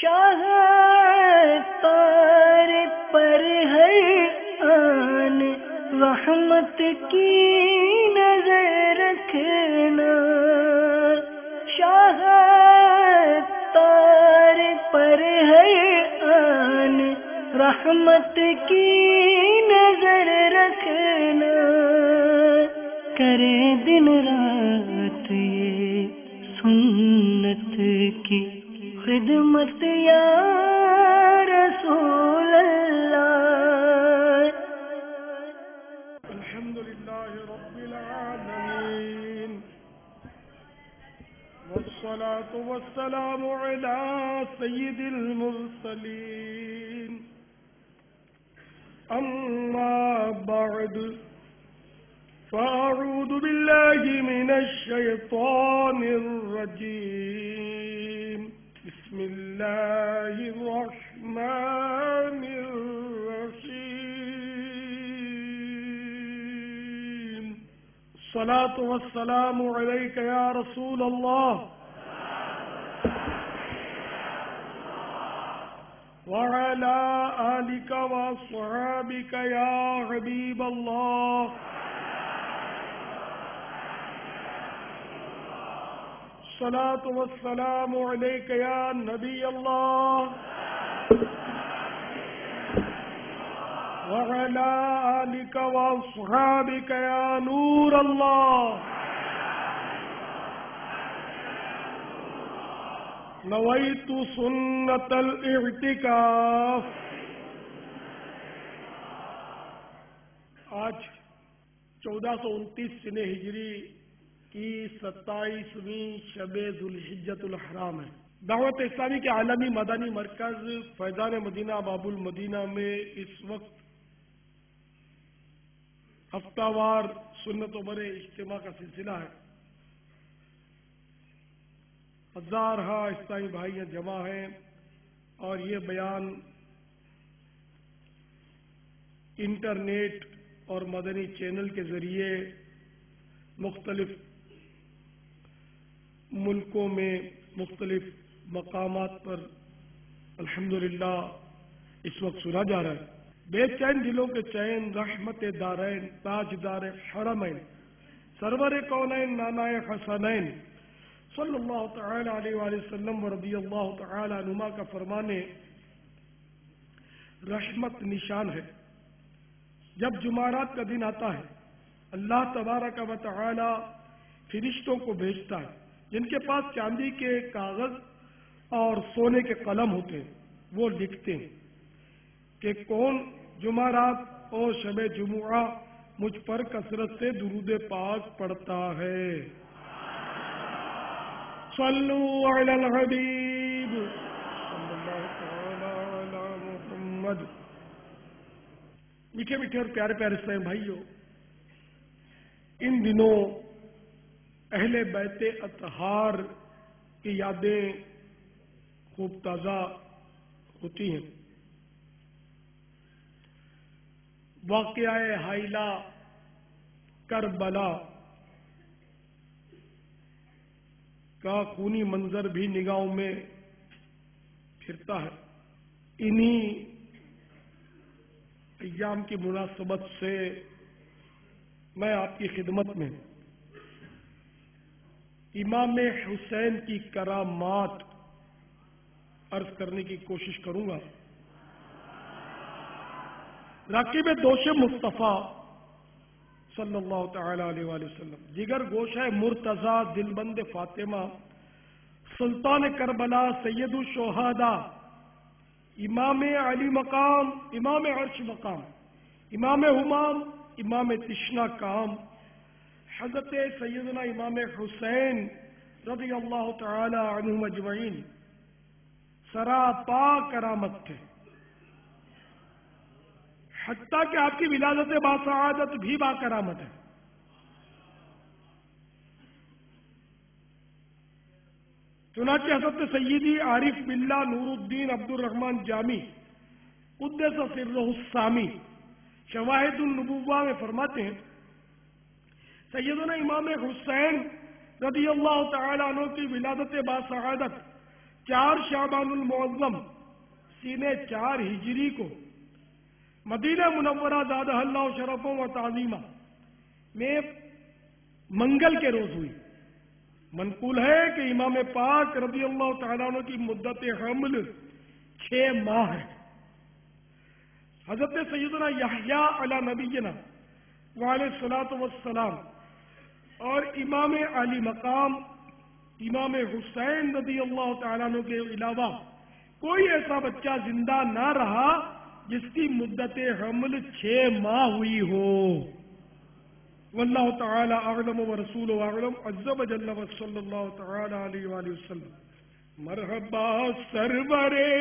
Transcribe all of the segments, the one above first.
شاہ تار پر ہر آن رحمت کی نظر رکھنا، شاہ تار پر ہر آن رحمت کی نظر رکھنا، کرے دن رات یہ سنت کی خدمت یا رسول اللہ۔ الحمدللہ رب العالمین، والصلاة والسلام علی سید المرسلین، اما بعد فاعوذ باللہ من الشیطان الرجیم، بسم اللہ الرحمن الرحیم، الصلاة والسلام علیک یا رسول اللہ وعلى آلك وأصحابك يا حبيب الله، الصلاة والسلام عليك يا نبي الله وعلى آلك وأصحابك يا نور الله، نويت سنة الاعتكاف۔ آج 1429 سنہ ہجری کی 27ویں شب ذوالحجۃ الحرام ہے۔ دعوت اسلامی کے عالمی مدنی مرکز فیضان مدینہ باب المدینہ میں اس وقت ہفتہ وار سنت و بر اجتماع کا سلسلہ ہے۔ ہزارہا اسلامی بھائیاں جمع ہیں اور یہ بیان انٹرنیٹ اور مدنی چینل کے ذریعے مختلف ملکوں میں مختلف مقامات پر الحمدللہ اس وقت سنا جا رہا ہے۔ بے چین دلوں کے چین، رحمت دارین، تاجدار حرمین، سرور کونین، نانائے حسنین صلی اللہ تعالی علیہ وآلہ وسلم و رضی اللہ تعالی عنہما کا فرمانے رحمت نشان ہے۔ جب جمعرات کا دن آتا ہے اللہ تبارک و تعالی فرشتوں کو بھیجتا ہے جن کے پاس چاندی کے کاغذ اور سونے کے قلم ہوتے ہیں، وہ لکھتے ہیں کہ کون جمعرات اور شب جمعہ مجھ پر کثرت سے درود پاک پڑھتا ہے۔ صلو علی الحبیب صلی اللہ تعالی علی محمد۔ میٹھے میٹھے اور پیارے پیارے اسلام بھائیوں، ان دنوں اہل بیت اطہار کی یادیں خوب تازہ ہوتی ہیں۔ واقعہ حائلہ کربلا کا خونی منظر بھی نگاہوں میں پھرتا ہے۔ انہی ایام کی مناسبت سے میں آپ کی خدمت میں امام حسین کی کرامات عرض کرنے کی کوشش کروں گا۔ راکب دوش مصطفیٰ صلی اللہ تعالی علیہ وآلہ وسلم، جگر گوش ہے مرتضیٰ، دلبند فاطمہ، سلطان کربلا، سید الشہداء، امام علی مقام، امام عرش مقام، امام حمام، امام تشنا کام، حضرت سیدنا امام حسین رضی اللہ تعالی عنہم اجمعین سراپا کرامت تھے، حتیٰ کہ آپ کی ولادت باسعادت بھی با کرامت ہے۔ چنانچہ حضرت سیدی عارف باللہ نور الدین عبد الرحمن جامی قدس سرہ السامی شواہد النبوہ میں فرماتے ہیں سیدنا امام حسین رضی اللہ تعالی عنہ کی ولادت باسعادت 4 شعبان المعظم سینہ 4 ہجری کو مدینہ منورہ زادہ اللہ شرفوں و تعظیمہ میں منگل کے روز ہوئی۔ منقول ہے کہ امام پاک رضی اللہ تعالیٰ عنہ کی مدت حمل 6 ماہ ہے۔ حضرت سیدنا یحییٰ علی نبینا وعلیہ الصلوۃ والسلام اور امام علی مقام امام حسین رضی اللہ تعالیٰ عنہ کے علاوہ کوئی ایسا بچہ زندہ نہ رہا جس کی مدت حمل 6 ماہ ہوئی ہو۔ واللہ تعالی اعلم ورسولہ اعلم عز وجل وصلی اللہ تعالی علیہ وآلہ وسلم۔ مرحبا سرورے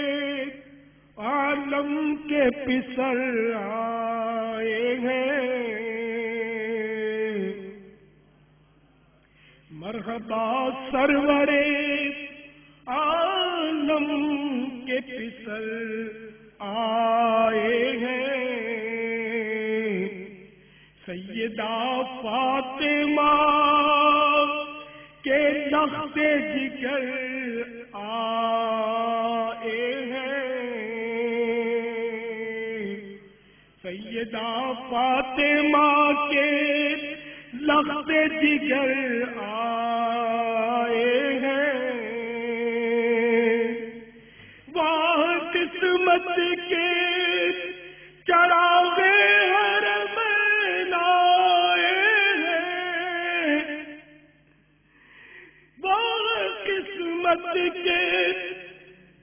عالم کے پسر آئے ہیں، مرحبا سرورے عالم کے پسر آئے ہیں، سیدہ فاطمہ کے لخت جگر آئے ہیں، سیدہ فاطمہ کے لخت جگر آئے ہیں، واہ قسمت کے چراغ حرم لائے ہیں، واہ قسمت کے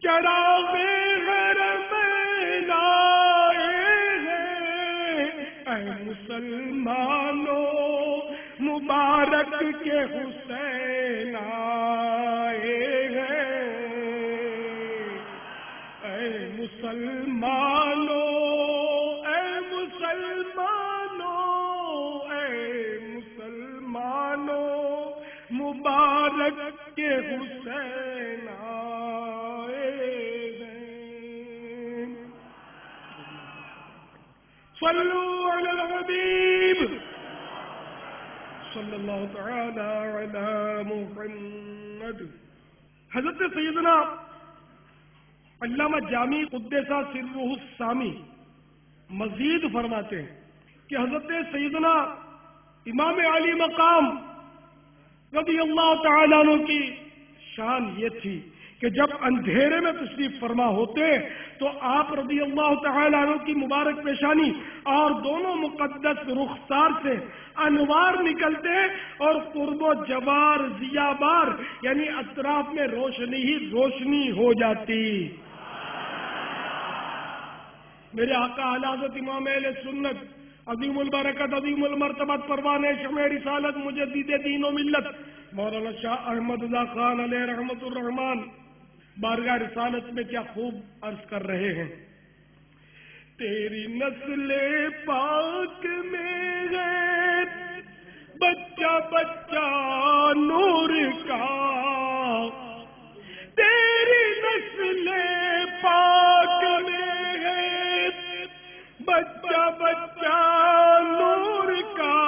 چراغ حرم لائے ہیں، اے مسلمانوں مبارک کے حسین آئے ہیں، اے مسلمانوں اے مسلمانوں اے مسلمانوں مبارک کے حسین آئے ہیں۔ صلو علی الحبیب صلی اللہ تعالی علی محمد۔ حضرت سیدنا علامہ جامی قدسہ سرہ السامی مزید فرماتے ہیں کہ حضرت سیدنا امام علی مقام رضی اللہ تعالیٰ عنہ کی شان یہ تھی کہ جب اندھیرے میں تشریف فرما ہوتے تو آپ رضی اللہ تعالیٰ عنہ کی مبارک پیشانی اور دونوں مقدس رخسار سے انوار نکلتے اور قرب و جوار ضیابار یعنی اطراف میں روشنی ہی روشنی ہو جاتی۔ میرے آقا اعلی حضرت امام اہل سنت عظیم البرکت عظیم المرتبت پروان شمع رسالت مجدد دین و ملت مولانا شاہ احمد اللہ خان علیہ رحمت الرحمان بارگاہ رسالت میں کیا خوب عرض کر رہے ہیں۔ تیری نسل پاک میں ہے بچہ بچہ نور کا، تیری نسل پاک میں ہے بچہ بچہ نور کا،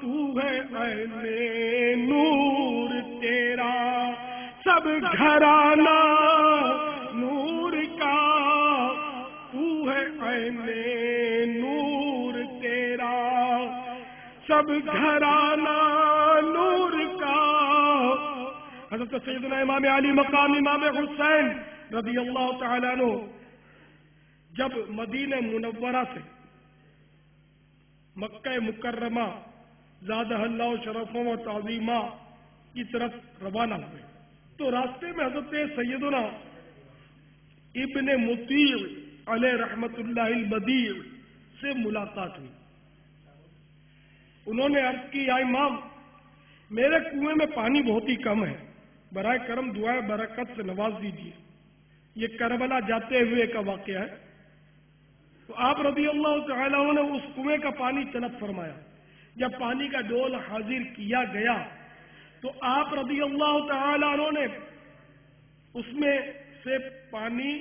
تو ہے عین نور تیرا سب گھرانہ نور کا، تو ہے عین نور تیرا سب گھرانہ نور کا۔ حضرت سیدنا امام علی مقام امام حسین رضی اللہ تعالیٰ عنہ جب مدینہ منورہ سے مکہ مکرمہ زادہ اللہ شرفوں و تعظیمہ کی طرف روانہ ہوئے تو راستے میں حضرت سیدنا ابن مطیع علیہ رحمت اللہ البدیع سے ملاقات ہوئی۔ انہوں نے عرض کی، یا امام میرے کنویں میں پانی بہت ہی کم ہے، برائے کرم دعائے برکت سے نواز دیجیے۔ یہ کربلا جاتے ہوئے کا واقعہ ہے۔ تو آپ رضی اللہ تعالیٰ عنہ نے اس کنویں کا پانی طلب فرمایا۔ جب پانی کا ڈول حاضر کیا گیا تو آپ رضی اللہ تعالیٰ عنہ نے اس میں سے پانی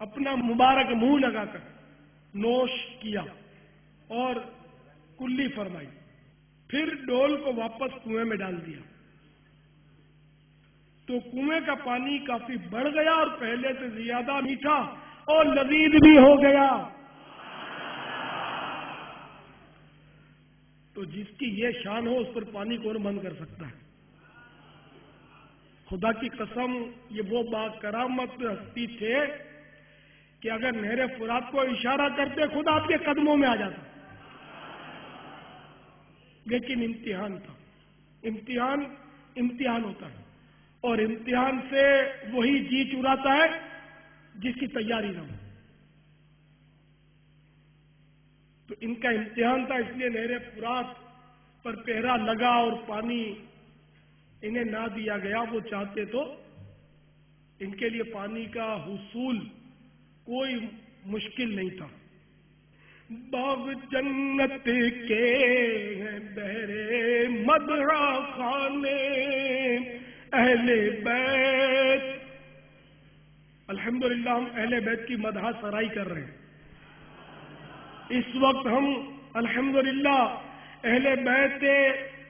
اپنا مبارک منہ لگا کر نوش کیا اور کلی فرمائی، پھر ڈول کو واپس کنویں میں ڈال دیا۔ تو کنویں کا پانی کافی بڑھ گیا اور پہلے سے زیادہ میٹھا اور لذیذ بھی ہو گیا. تو جس کی یہ شان ہو اس پر پانی کون بند کر سکتا ہے؟ خدا کی قسم یہ وہ با کرامت ہستی تھے کہ اگر نہر فرات کو اشارہ کرتے خدا آپ کے قدموں میں آ جاتا. لیکن امتحان تھا. امتحان ہوتا ہے اور امتحان سے وہی جی چراتا ہے جس کی تیاری نہ ہو. تو ان کا امتحان تھا، اس لیے نہر فرات پر پہرا لگا اور پانی انہیں نہ دیا گیا. وہ چاہتے تو ان کے لیے پانی کا حصول کوئی مشکل نہیں تھا. باغ جنت کے ہیں بہرے مدرا خانے اہل بیت. الحمدللہ ہم اہل بیت کی مدح سرائی کر رہے ہیں. اس وقت ہم الحمدللہ اہل بیت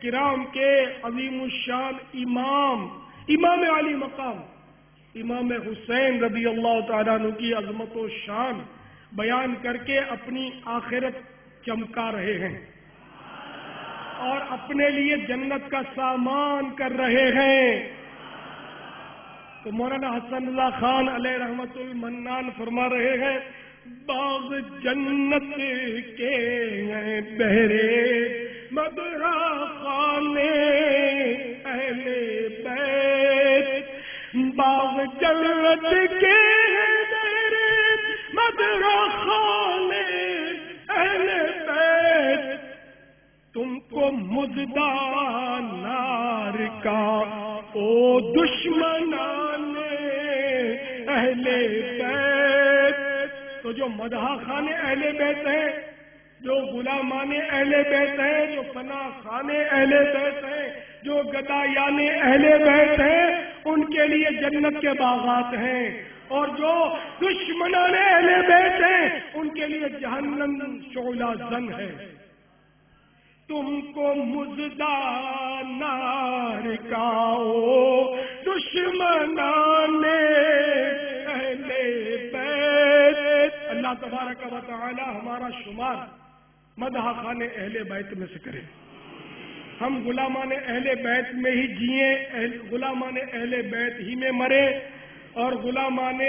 کرام کے عظیم الشان امام علی مقام امام حسین رضی اللہ تعالیٰ عنہ کی عظمت و شان بیان کر کے اپنی آخرت چمکا رہے ہیں اور اپنے لیے جنت کا سامان کر رہے ہیں. تو مولانا حسن اللہ خان علیہ رحمت المنان فرما رہے ہیں باغ جنت کے ہیں بہرے مدرا خانے اہل بیت. باغ جنت کے ہیں بہرے مدرا خانے اہل بیت. تم کو مزدہ نار کا او دشمنان اہل بیت. تو جو مدح خانے اہل بیت ہیں، جو غلامان اہل بیت ہیں، جو پناہ خانے اہل بیت ہیں، جو گدایان اہل بیت ہیں، ان کے لیے جنت کے باغات ہیں. اور جو دشمنان اہل بیت ہیں ان کے لیے جہنم شعلہ زن ہے. تم کو مزدہ نار کا او دشمنان اہل بیت. اللہ تبارک و تعالی ہمارا شمار مدح خان اہل بیت میں سے کرے. ہم غلامان اہل بیت میں ہی جئیں، غلامان اہل بیت ہی میں مرے اور غلامان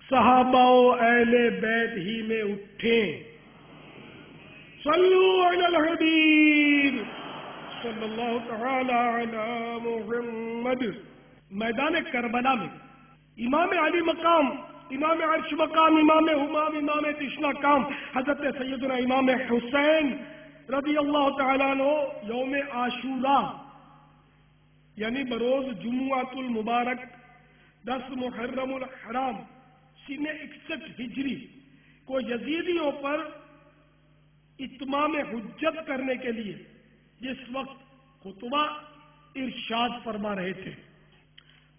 صحابہ و اہل بیت ہی میں اٹھیں. صلو علی الحبیب صلی اللہ تعالی علی محمد. میدان کربلا میں امام علی مقام، امام عرش مقام، امام حمام، امام تشنا کام حضرت سیدنا امام حسین رضی اللہ تعالیٰ عنہ یوم عاشوراء یعنی بروز جمعۃ المبارک 10 محرم الحرام سنہ 61 ہجری کو یزیدیوں پر اتمام حجت کرنے کے لیے جس وقت خطبہ ارشاد فرما رہے تھے،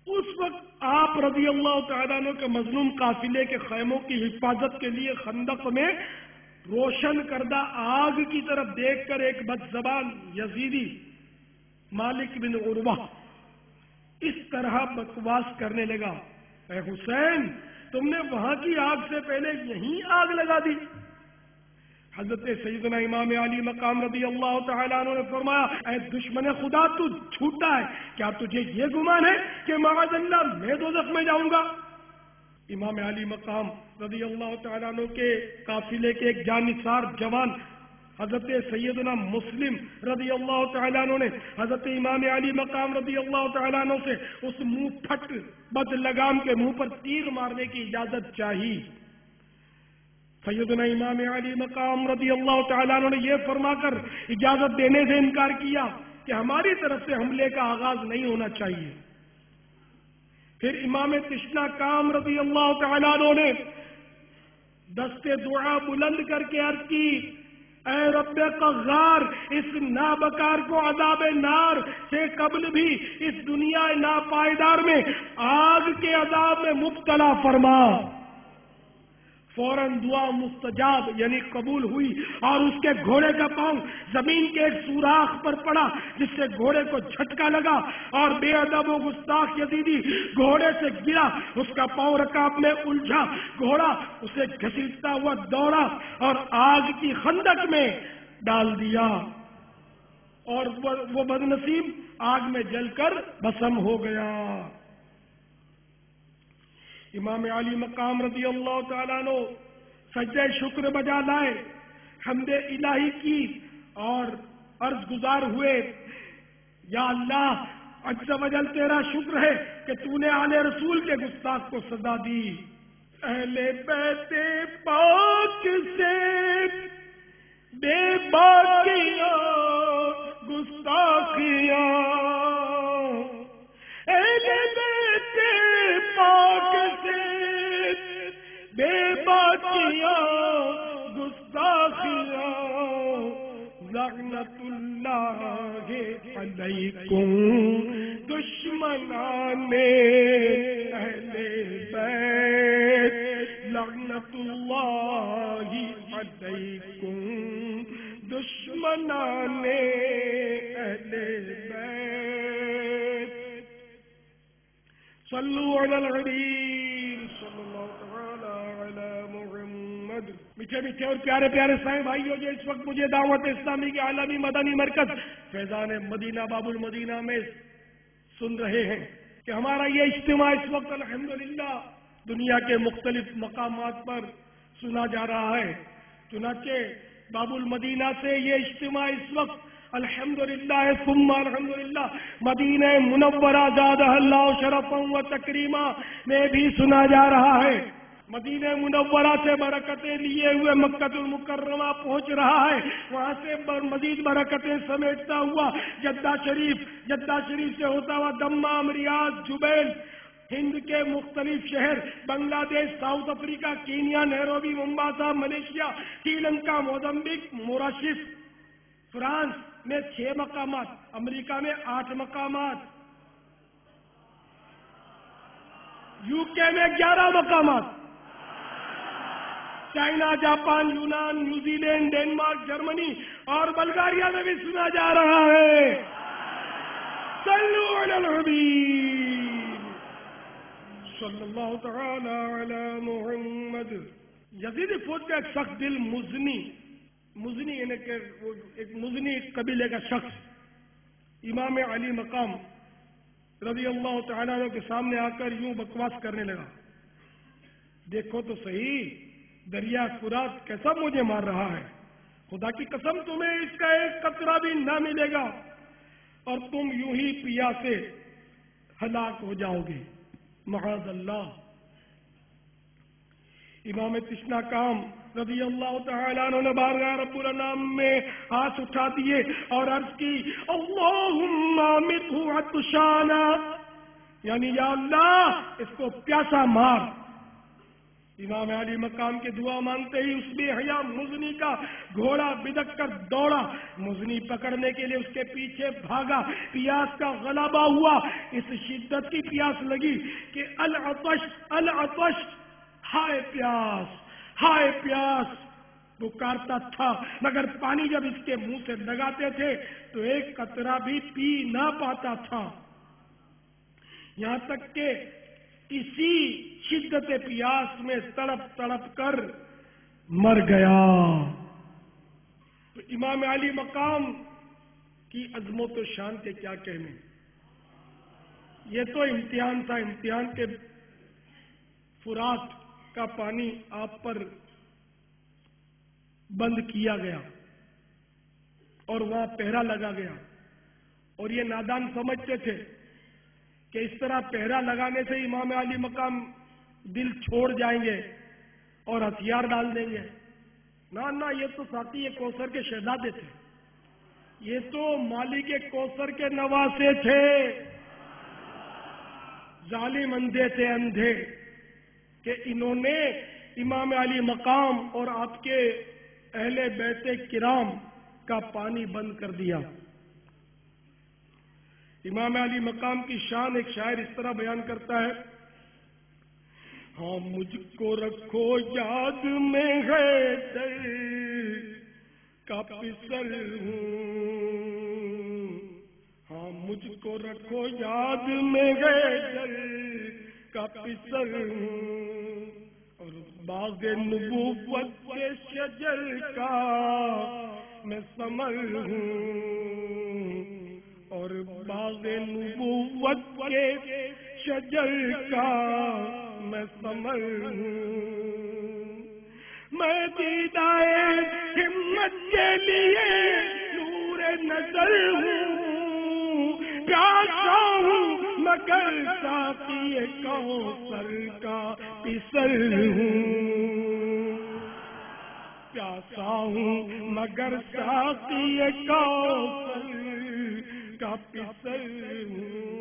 اس وقت آپ رضی اللہ تعالیٰ عنہ کے مظلوم قافلے کے خیموں کی حفاظت کے لیے خندق میں روشن کردہ آگ کی طرف دیکھ کر ایک بدزبان یزیدی مالک بن عروہ اس طرح بکواس کرنے لگا، اے حسین تم نے وہاں کی آگ سے پہلے یہیں آگ لگا دی. حضرت سیدنا امام علی مقام رضی اللہ تعالیٰ عنہ نے فرمایا، اے دشمن خدا تو جھوٹا ہے، کیا تجھے یہ گمان ہے کہ معاذ اللہ میں دوزخ میں جاؤں گا؟ امام علی مقام رضی اللہ تعالیٰ عنہ کے قافلے کے ایک جانثار جوان حضرت سیدنا مسلم رضی اللہ تعالیٰ عنہ نے حضرت امام علی مقام رضی اللہ تعالیٰ عنہ سے اس منہ پھٹ بد لگام کے منہ پر تیر مارنے کی اجازت چاہی. سیدنا امام علی مقام رضی اللہ تعالیٰ عنہ نے یہ فرما کر اجازت دینے سے انکار کیا کہ ہماری طرف سے حملے کا آغاز نہیں ہونا چاہیے. پھر امام تشنا کام رضی اللہ تعالیٰ عنہ نے دست دعا بلند کر کے عرض کی، اے رب قہار اس نابکار کو عذاب نار سے قبل بھی اس دنیا ناپائیدار میں آگ کے عذاب میں مبتلا فرما. فوراً دعا مستجاب یعنی قبول ہوئی اور اس کے گھوڑے کا پاؤں زمین کے ایک سوراخ پر پڑا جس سے گھوڑے کو جھٹکا لگا اور بے ادب و گستاخ یزیدی گھوڑے سے گرا، اس کا پاؤں رکاب میں الجھا، گھوڑا اسے گھسیٹتا ہوا دوڑا اور آگ کی خندق میں ڈال دیا اور وہ بدنصیب آگ میں جل کر بھسم ہو گیا۔ امام علی مقام رضی اللہ تعالیٰ عنہ سجدہ شکر بجا لائے، حمد الہی کی اور عرض گزار ہوئے، یا اللہ عز و جل تیرا شکر ہے کہ تو نے آل رسول کے گستاخ کو سزا دی۔ اہل بیت پاک سے بے باکیاں گستاخیاں، اہل بیت پاک سے بے باکیاں گستاخیاں، لعنت اللہ علیکم دشمنان اہل بیت، لعنت اللہ علیکم دشمنان اہل بیت۔ صلو علی الحبیب صلی اللہ تعالی علی محمد۔ میٹھے میٹھے اور پیارے پیارے سائیں بھائیوں، جو اس وقت مجھے دعوت اسلامی کے عالمی مدنی مرکز فیضان مدینہ باب المدینہ میں سن رہے ہیں کہ ہمارا یہ اجتماع اس وقت الحمدللہ دنیا کے مختلف مقامات پر سنا جا رہا ہے۔ چنانچہ باب المدینہ سے یہ اجتماع اس وقت الحمدللہ ثم الحمدللہ مدینہ منورہ زادہ اللہ شرفا و تکریما میں بھی سنا جا رہا ہے۔ مدینہ منورہ سے برکتیں لیے ہوئے مکہ المکرمہ پہنچ رہا ہے، وہاں سے مزید برکتیں سمیٹتا ہوا جدہ شریف سے ہوتا ہوا دمام، ریاض، جبیل، ہند کے مختلف شہر، Bangladesh, South Africa, Kenya, Nairobi, Mombasa, Malaysia, Sri Lanka, Mozambique, Mauritius, France میں 6 مقامات، امریکہ میں 8 مقامات، UK میں 11 مقامات، چائنا، جاپان، یونان، نیوزی لینڈ، ڈینمارک، جرمنی اور بلغاریہ میں بھی سنا جا رہا ہے۔ صلو علی الحبیب صلی اللہ تعالی علی محمد۔ یزیدی فوج کا ایک سخت دل مزنی یعنی کہ ایک مزنی قبیلے کا شخص امام علی مقام رضی اللہ تعالیٰ عنہ کے سامنے آ کر یوں بکواس کرنے لگا، دیکھو تو صحیح دریا فرات کیسا مجھے مار رہا ہے، خدا کی قسم تمہیں اس کا ایک قطرہ بھی نہ ملے گا اور تم یوں ہی پیاسے ہلاک ہو جاؤ گے، معاذ اللہ۔ امام تشنا کام رضی اللہ تعالیٰ عنہ نے بارگاہ رب الانام میں ہاتھ اٹھا دیے اور عرض کی، اللہم امیتہ عطشانا، یعنی یا اللہ اس کو پیاسا مار۔ امام علی مقام کی دعا مانتے ہی اس بے حیا مزنی کا گھوڑا بدک کر دوڑا، مزنی پکڑنے کے لیے اس کے پیچھے بھاگا، پیاس کا غلبہ ہوا، اس شدت کی پیاس لگی کہ العطش العطش، ہائے پیاس ہائے پیاس پکارتا تھا، مگر پانی جب اس کے منہ سے لگاتے تھے تو ایک قطرہ بھی پی نہ پاتا تھا، یہاں تک کہ اسی شدت پیاس میں تڑپ تڑپ کر مر گیا۔ تو امام علی مقام کی عظمت و شان کے کیا کہنے، یہ تو امتحان تھا، امتحان کے فرات کا پانی آپ پر بند کیا گیا اور وہاں پہرا لگا گیا، اور یہ نادان سمجھتے تھے کہ اس طرح پہرا لگانے سے امام علی مقام دل چھوڑ جائیں گے اور ہتھیار ڈال دیں گے۔ نہ یہ تو ساتھی کوثر کے شہزادے تھے، یہ تو مالک کوثر کے نواسے تھے، ظالم اندھے تھے اندھے کہ انہوں نے امام علی مقام اور آپ کے اہل بیت کرام کا پانی بند کر دیا۔ امام علی مقام کی شان ایک شاعر اس طرح بیان کرتا ہے، ہاں مجھ کو رکھو یاد میں حیدر کا پسر ہوں، ہاں مجھ کو رکھو یاد میں حیدر کا پسر ہوں، اور باغ نبوت کے شجر کا میں ثمر ہوں، اور باغ نبوت کے شجر کا میں ثمر ہوں، میں دیدائے ہمت کے لیے نور نظر ہوں، پیاسا ہوں مگر ساقی کوثر کا پسر ہوں، پیاسا ہوں مگر ساقی کوثر کا پسر ہوں۔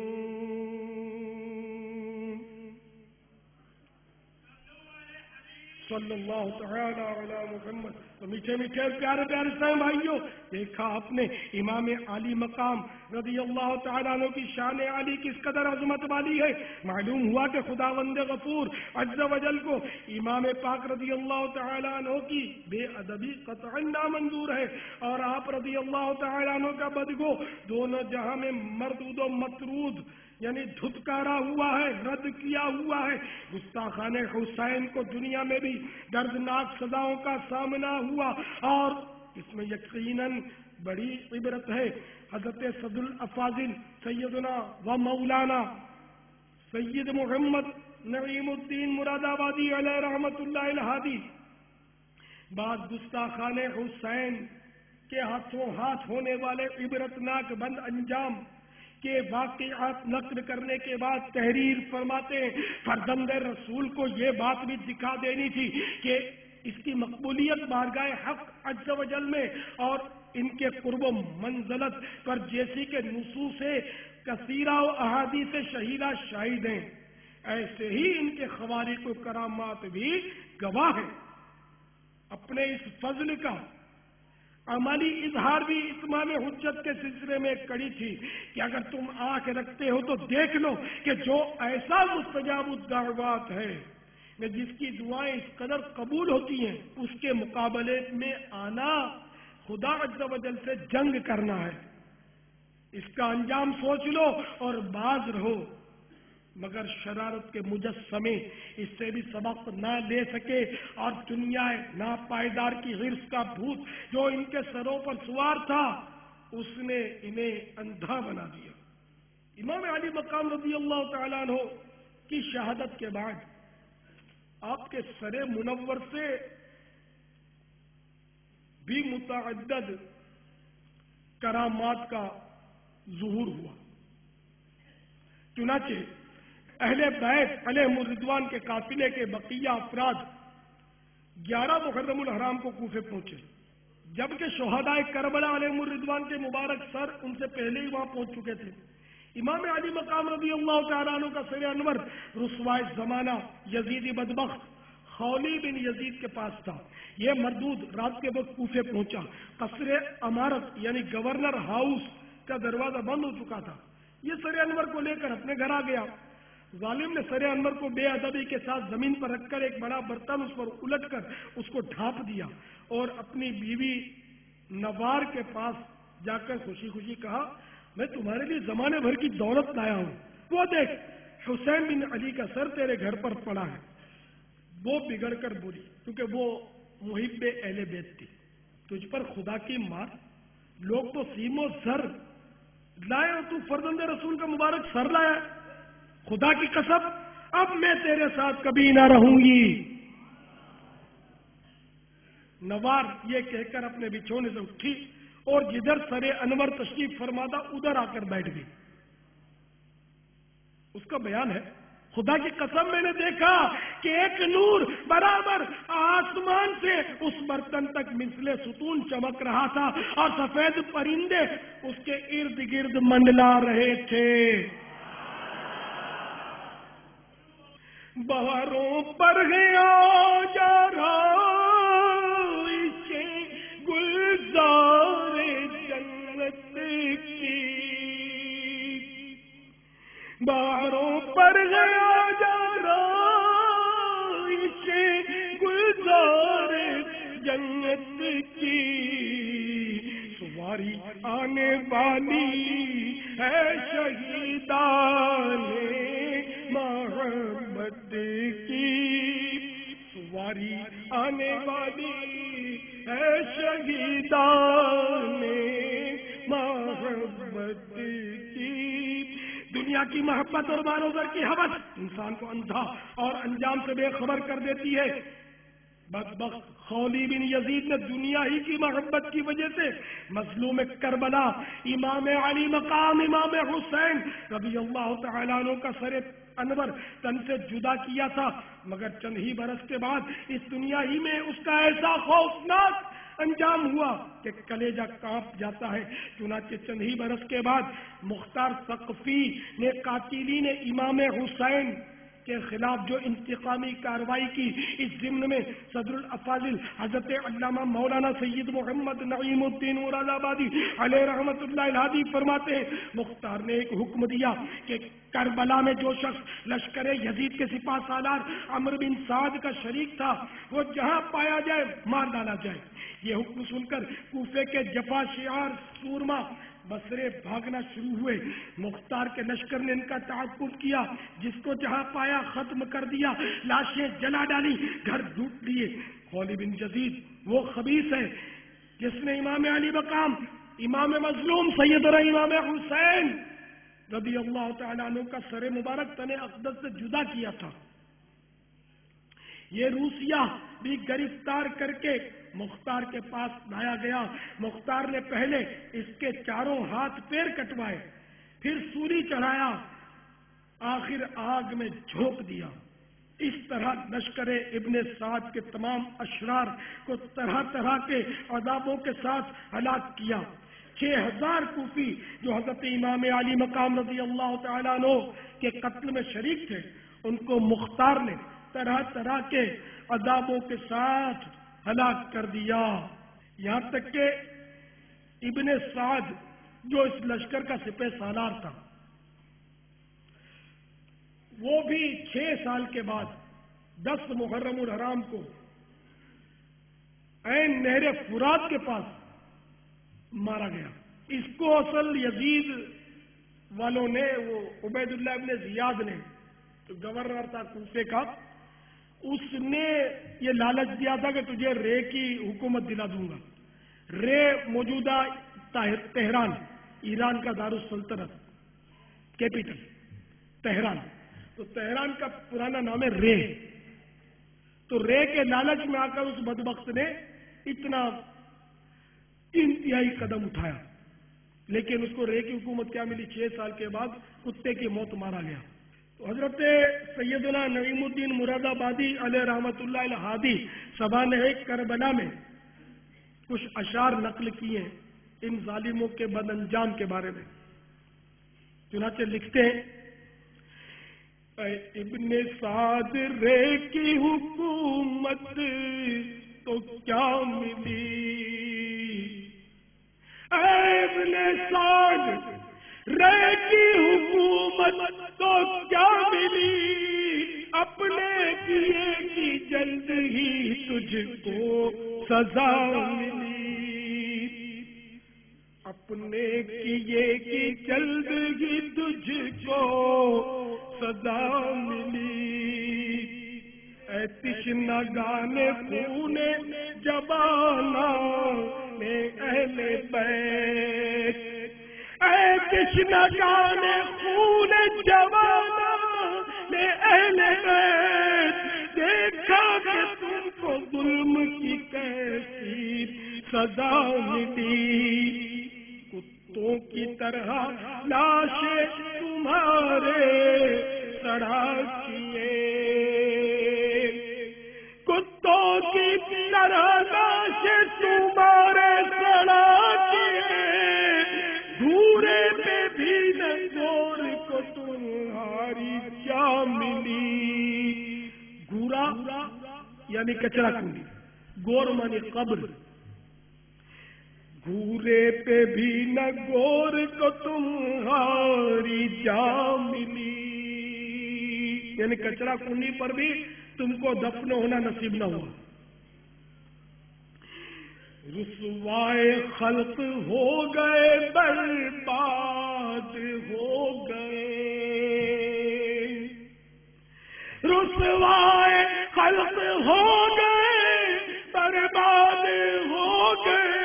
صلی اللہ تعالی علی محمد۔ تو میٹھے میٹھے پیارے پیارے اسلام بھائیوں، دیکھا آپ نے امام عالی مقام رضی اللہ تعالیٰ عنہ کی شان عالی کس قدر عظمت والی ہے۔ معلوم ہوا کہ خداوند غفور عز و جل کو امام پاک رضی اللہ تعالیٰ عنہ کی بے ادبی قطعا نامنظور ہے، اور آپ رضی اللہ تعالیٰ عنہ کا بدگو دونوں جہاں میں مردود و مطرود یعنی دھتکارا ہوا ہے، رد کیا ہوا ہے۔ گستاخان حسین کو دنیا میں بھی دردناک سزاؤں کا سامنا ہوا، اور اس میں یقیناً بڑی عبرت ہے۔ حضرت صدر الافاضل سیدنا و مولانا سید محمد نعیم الدین مراد آبادی علیہ رحمت اللہ الہادی بعض گستاخان حسین کے ہاتھوں ہاتھ ہونے والے عبرتناک بند انجام کے واقعات نقل کرنے کے بعد تحریر فرماتے ہیں، فرزند رسول کو یہ بات بھی دکھا دینی تھی کہ اس کی مقبولیت بارگاہ حق عز و جل میں اور ان کے قرب و منزلت پر جیسی کے نصوص کثیرہ و احادیث شہیدہ شاہد ہیں، ایسے ہی ان کے خوارق و کرامات بھی گواہ ہیں۔ اپنے اس فضل کا عملی اظہار بھی اتمام حجت کے سلسلے میں ایک کڑی تھی کہ اگر تم آنکھ رکھتے ہو تو دیکھ لو کہ جو ایسا مستجاب الدعوات ہے کہ جس کی دعائیں اس قدر قبول ہوتی ہیں، اس کے مقابلے میں آنا خدا عز و جل سے جنگ کرنا ہے۔ اس کا انجام سوچ لو اور باز رہو، مگر شرارت کے مجسمے اس سے بھی سبق نہ لے سکے، اور دنیا ناپائیدار کی حرص کا بھوت جو ان کے سروں پر سوار تھا اس نے انہیں اندھا بنا دیا۔ امام علی مقام رضی اللہ تعالیٰ عنہ کی شہادت کے بعد آپ کے سر منور سے بھی متعدد کرامات کا ظہور ہوا۔ چنانچہ اہل بیت علیہم الرضوان کے قافلے کے بقیہ افراد 11 محرم الحرام کو کوفے پہنچے، جبکہ شہداء کربلا علیہم الرضوان کے مبارک سر ان سے پہلے ہی وہاں پہنچ چکے تھے۔ امام علی مقام رضی اللہ تعالیٰ عنہ کا سر انور رسوائے زمانہ یزیدی بدبخت خولی بن یزید کے پاس تھا۔ یہ مردود رات کے وقت کوفے پہنچا۔ قصر امارت یعنی گورنر ہاؤس کا دروازہ بند ہو چکا تھا۔ یہ سر انور کو لے کر اپنے گھر آ گیا۔ ظالم نے سر انور کو بے ادبی کے ساتھ زمین پر رکھ کر ایک بڑا برتن اس پر الٹ کر اس کو ڈھانپ دیا، اور اپنی بیوی نوار کے پاس جا کر خوشی خوشی کہا، میں تمہارے لیے زمانے بھر کی دولت لایا ہوں، وہ دیکھ حسین بن علی کا سر تیرے گھر پر پڑا ہے۔ وہ بگڑ کر بولی، کیونکہ وہ محب اہل بیت تھی، تجھ پر خدا کی مار، لوگ تو سیم و زر لائے اور تو فرزند رسول کا مبارک سر لایا، خدا کی قسم اب میں تیرے ساتھ کبھی نہ رہوں گی۔ نوار یہ کہہ کر اپنے بچھونے سے اٹھی اور جدھر سر انور تشریف فرما تھا ادھر آ کر بیٹھ گئی۔ اس کا بیان ہے، خدا کی قسم میں نے دیکھا کہ ایک نور برابر آسمان سے اس برتن تک مثل ستون چمک رہا تھا، اور سفید پرندے اس کے ارد گرد منڈلا رہے تھے۔ بہاروں پر گیا جا رہا گلزار جنت کی، بہاروں پر گیا جا رہا کی سواری آنے والی ہے شہیدان محبت کی. دنیا کی محبت اور مال و زر کی ہوس انسان کو اندھا اور انجام سے بے خبر کر دیتی ہے. بدبخت خولی بن یزید نے دنیا ہی کی محبت کی وجہ سے مظلوم کربلا امام علی مقام امام حسین رضی اللہ تعالیٰ عنہ کا سر انور تن سے جدا کیا تھا، مگر چند ہی برس کے بعد اس دنیا ہی میں اس کا ایسا خوفناک انجام ہوا کہ کلیجہ کانپ جاتا ہے. چنانچہ چند ہی برس کے بعد مختار ثقفی نے قاتلین امام حسین کے خلاف جو انتقامی کارروائی کی، اس ضمن میں صدر الافاضل حضرت علامہ مولانا سید محمد نعیم الدین مراد آبادی علیہ رحمت اللہ الہادی فرماتے ہیں مختار نے ایک حکم دیا کہ کربلا میں جو شخص لشکر یزید کے سپاہ سالار عمرو بن سعد کا شریک تھا وہ جہاں پایا جائے مار ڈالا جائے. یہ حکم سن کر کوفے کے جفا شعار سورما بصرے بھاگنا شروع ہوئے. مختار کے لشکر نے ان کا تعاقب کیا، جس کو جہاں پایا ختم کر دیا، لاشیں جلا ڈالی، گھر لوٹ لیے. خولی بن یزید وہ خبیث ہے جس نے امام علی مقام امام مظلوم سیدنا امام حسین رضی اللہ تعالیٰ عنہ کا سر مبارک تن اقدس سے جدا کیا تھا. یہ روسیہ بھی گرفتار کر کے مختار کے پاس لایا گیا. مختار نے پہلے اس کے چاروں ہاتھ پیر کٹوائے، پھر سولی چڑھایا، آخر آگ میں جھونک دیا. اس طرح لشکر ابن سعد کے تمام اشرار کو طرح طرح کے عذابوں کے ساتھ ہلاک کیا. 6000 کوفی جو حضرت امام علی مقام رضی اللہ تعالیٰ عنہ کے قتل میں شریک تھے، ان کو مختار نے طرح طرح کے عذابوں کے ساتھ ہلاک کر دیا. یہاں تک کہ ابن سعد جو اس لشکر کا سپہ سالار تھا، وہ بھی 6 سال کے بعد 10 محرم الحرام کو عین نہر فرات کے پاس مارا گیا. اس کو اصل یزید والوں نے، وہ عبید اللہ ابن زیاد نے، جو گورنر تھا کوفے کا، اس نے یہ لالچ دیا تھا کہ تجھے رے کی حکومت دلا دوں گا. رے موجودہ تہران، ایران کا دارالسلطنت کیپٹل تہران، تو تہران کا پرانا نام ہے رے. تو رے کے لالچ میں آ کر اس بدبخت نے اتنا انتہائی قدم اٹھایا، لیکن اس کو رے کی حکومت کیا ملی؟ 6 سال کے بعد کتے کی موت مارا گیا. تو حضرت سیدنا نعیم الدین مراد آبادی علیہ رحمت اللہ الہادی سبانہ کربلا میں کچھ اشعار نقل کیے ان ظالموں کے بد انجام کے بارے میں. چنانچہ لکھتے ہیں، اے ابن سعد رے کی حکومت تو کیا ملی، اے ابن سعد رے کی حکومت تو کیا ملی، اپنے کیے کی جلد ہی تجھ کو سزا ملی، اپنے کیے کی جلد ہی تجھ کو سزا ملی. اے تشنہ گانے خون جبانا میں اہل بیت، اے تشنہ گانے خون جبانا میں اہل بیت، دیکھا کہ تم کو ظلم کی کیسی سزا ملی، کتوں کی طرح لاشیں تمہارے سڑا کیے، کتوں کی طرح لاشیں تمہارے سڑا کیے، دھورے پہ بھی نگور کو تمہاری کیا ملی. گورا یعنی کچرا کنڈی، گور مانی قبر، گورے پہ بھی نہ گور کو تمہاری جا ملی، یعنی کچرا کنڈی پر بھی تم کو دفن ہونا نصیب نہ ہوا. رسوائے خلق ہو گئے برباد ہو گئے، رسوائے خلق ہو گئے، برباد ہو گئے،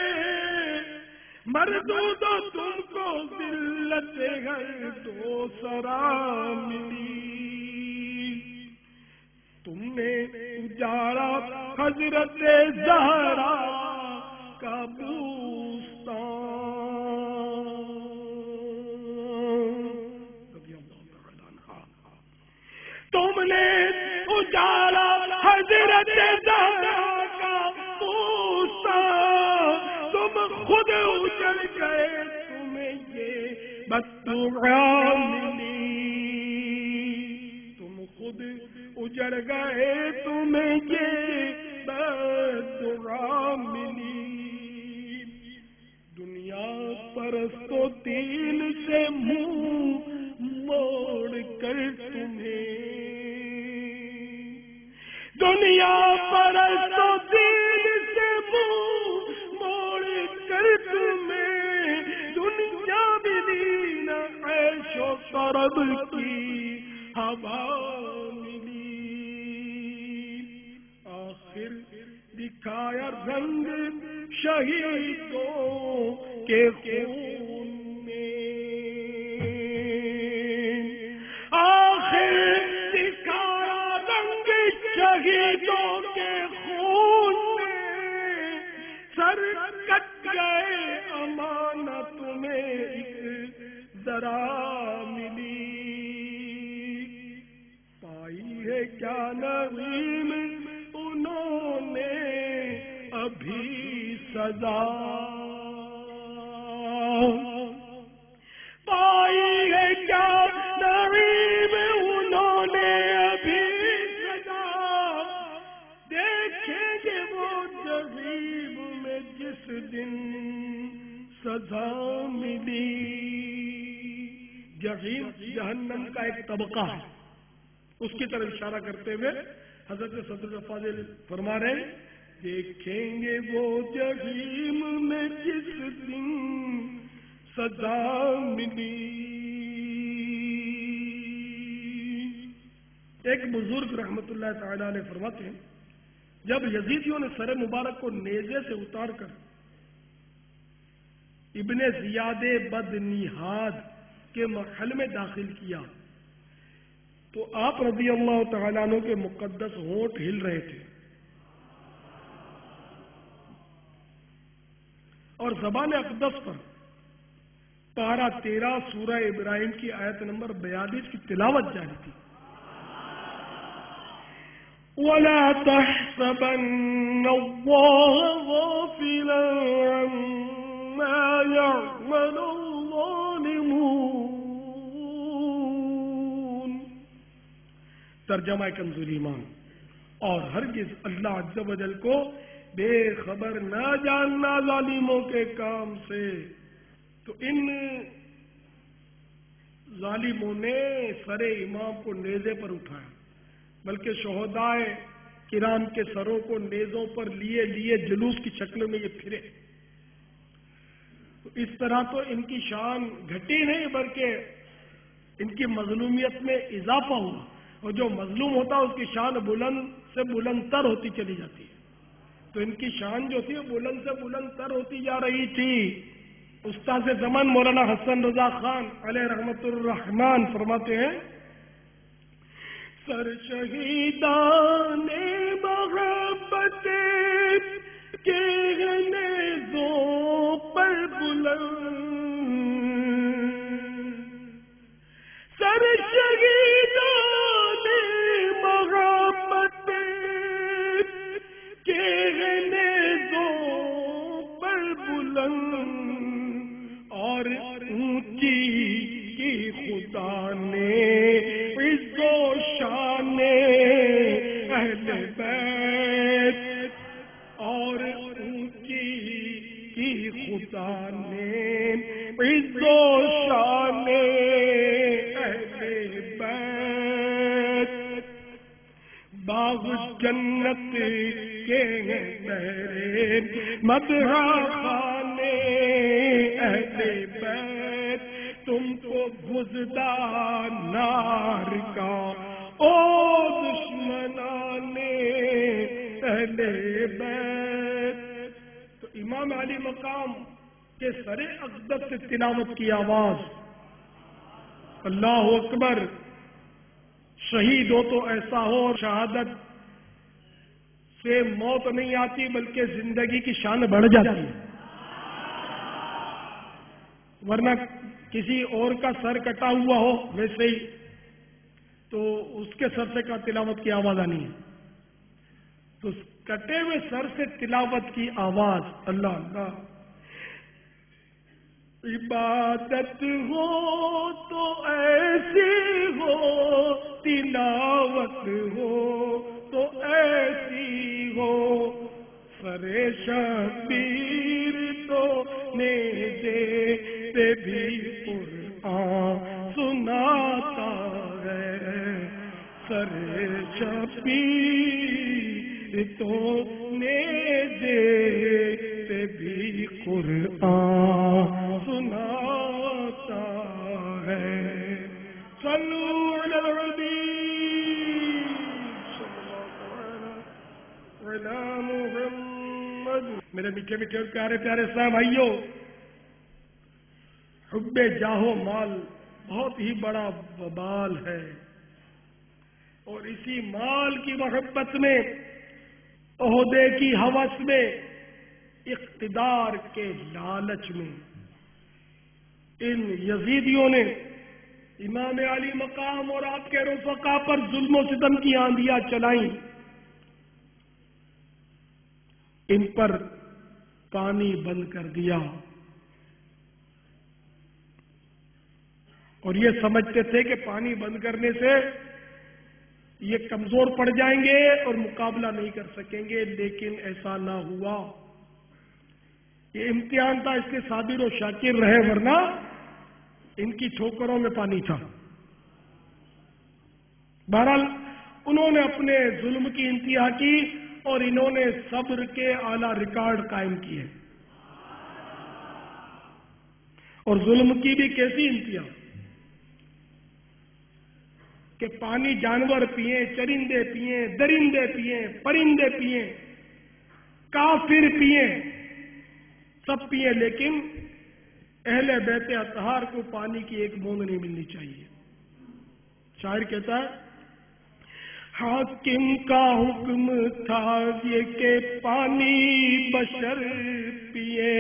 مردود تم کو ذلت ہے دو سرا ملی، تم نے اجاڑا حضرت زہرا کا بوستان، تم نے اجاڑا حضرت زہرا کا بوستان، تم خود اجڑ گئے، تمہیں یہ بددعا ملی، تم خود اجڑ گئے، تمہیں یہ بددعا ملی، دنیا پرست و دین سے منہ موڑ کر تمہیں، دنیا پرست و دین سے منہ موڑ کر تمہیں، دنیا بھی نہ عیش و طرب کی ہوا ملی، آخر دکھایا رنگ شہیدوں کے خون میں، آخر دکھایا رنگ شہیدوں کے خون میں، سر کٹ گئے امانت میں ایک ذرا ملی، پائی ہے کیا نغیم انہوں نے ابھی سزا، پائی ہے کیا نغیم انہوں نے ابھی سزا، دیکھیں گے وہ جحیم میں جس دن سزا ملی، جحیم جہنم کا ایک طبقہ ہے، اس کی طرف اشارہ کرتے ہوئے حضرت صدر فاضل فرما رہے ہیں، دیکھیں گے وہ جحیم میں جس دن سزا ملی۔ ایک بزرگ رحمت اللہ تعالی علیہ فرماتے ہیں، جب یزیدیوں نے سر مبارک کو نیزے سے اتار کر ابن زیاد بد نہاد کے محل میں داخل کیا تو آپ رضی اللہ تعالیٰ عنہ کے مقدس ہونٹ ہل رہے تھے اور زبان اقدس پر پارہ 13 سورہ ابراہیم کی آیت نمبر 42 کی تلاوت جاری تھی۔ وَلَا تَحْسَبَنَّ اللَّهَ غَافِلًا عَمَّا يَعْمَلُ الظَّالِمُونَ۔ ترجمہ کنزُ ایمان، اور ہرگز اللہ عز و جل کو بے خبر نہ جاننا ظالموں کے کام سے۔ تو ان ظالموں نے سر امام کو نیزے پر اٹھایا، بلکہ شہدائے کرام کے سروں کو نیزوں پر لیے لیے جلوس کی شکل میں یہ پھرے۔ تو اس طرح تو ان کی شان گھٹی نہیں بلکہ ان کی مظلومیت میں اضافہ ہوا، اور جو مظلوم ہوتا ہے اس کی شان بلند سے بلند تر ہوتی چلی جاتی ہے۔ تو ان کی شان جو تھی وہ بلند سے بلند تر ہوتی جا رہی تھی۔ استاد زمان مولانا حسن رضا خان علیہ رحمت الرحمان فرماتے ہیں، سر شہیدان محبت کے نیزوں پر بلند، سر شہیدان محبت کے نیزوں پر بلند، اور اونچی کی خدا نے عز و شان اہل بیت، اور اونچی کی خدا نے عز و شان اہل بیت، باغ جنت کے بہرے مدح خانے اہل بیت، تم کو گزدہ نار کا او دشمنان اہل بیت. تو امام علی مقام کے سر اقدس سے تلاوت کی آواز، اللہ اکبر. شہید ہو تو ایسا ہو، اور شہادت سے موت نہیں آتی بلکہ زندگی کی شان بڑھ جاتی ہے. ورنہ کسی اور کا سر کٹا ہوا ہو ویسے ہی تو اس کے سر سے کا تلاوت کی آواز آنی ہے. تو کٹے ہوئے سر سے تلاوت کی آواز، اللہ اللہ. عبادت ہو تو ایسی ہو، تلاوت ہو تو ایسی ہو، سر شبیر تو نے دے بھی قرآن سناتا ہے، سر شبیر تو نے دے بھی قرآن سناتا ہے. صلو علی الحبیب صلی اللہ علی محمد. میرے میٹھے میٹھے اور پیارے پیارے صاحب بھائیوں، حب جاہ و مال بہت ہی بڑا وبال ہے، اور اسی مال کی محبت میں، عہدے کی ہوس میں، اقتدار کے لالچ میں ان یزیدیوں نے امام علی مقام اور آپ کے رفقا پر ظلم و ستم کی آندیاں چلائیں. ان پر پانی بند کر دیا، اور یہ سمجھتے تھے کہ پانی بند کرنے سے یہ کمزور پڑ جائیں گے اور مقابلہ نہیں کر سکیں گے، لیکن ایسا نہ ہوا. یہ امتحان تھا، اس کے صابر و شاکر رہے، ورنہ ان کی ٹھوکروں میں پانی تھا. بہرحال انہوں نے اپنے ظلم کی انتہا کی اور انہوں نے صبر کے اعلی ریکارڈ قائم کیے. اور ظلم کی بھی کیسی انتہا کہ پانی جانور پیئیں، چرندے پیئیں، درندے پیئیں، پرندے پیئیں، کافر پیئیں، سب پیئیں، لیکن اہل بیت اطہار کو پانی کی ایک بوند نہیں ملنی چاہیے. شاعر کہتا ہے، حاکم کا حکم تھا یہ کہ پانی بشر پیئے،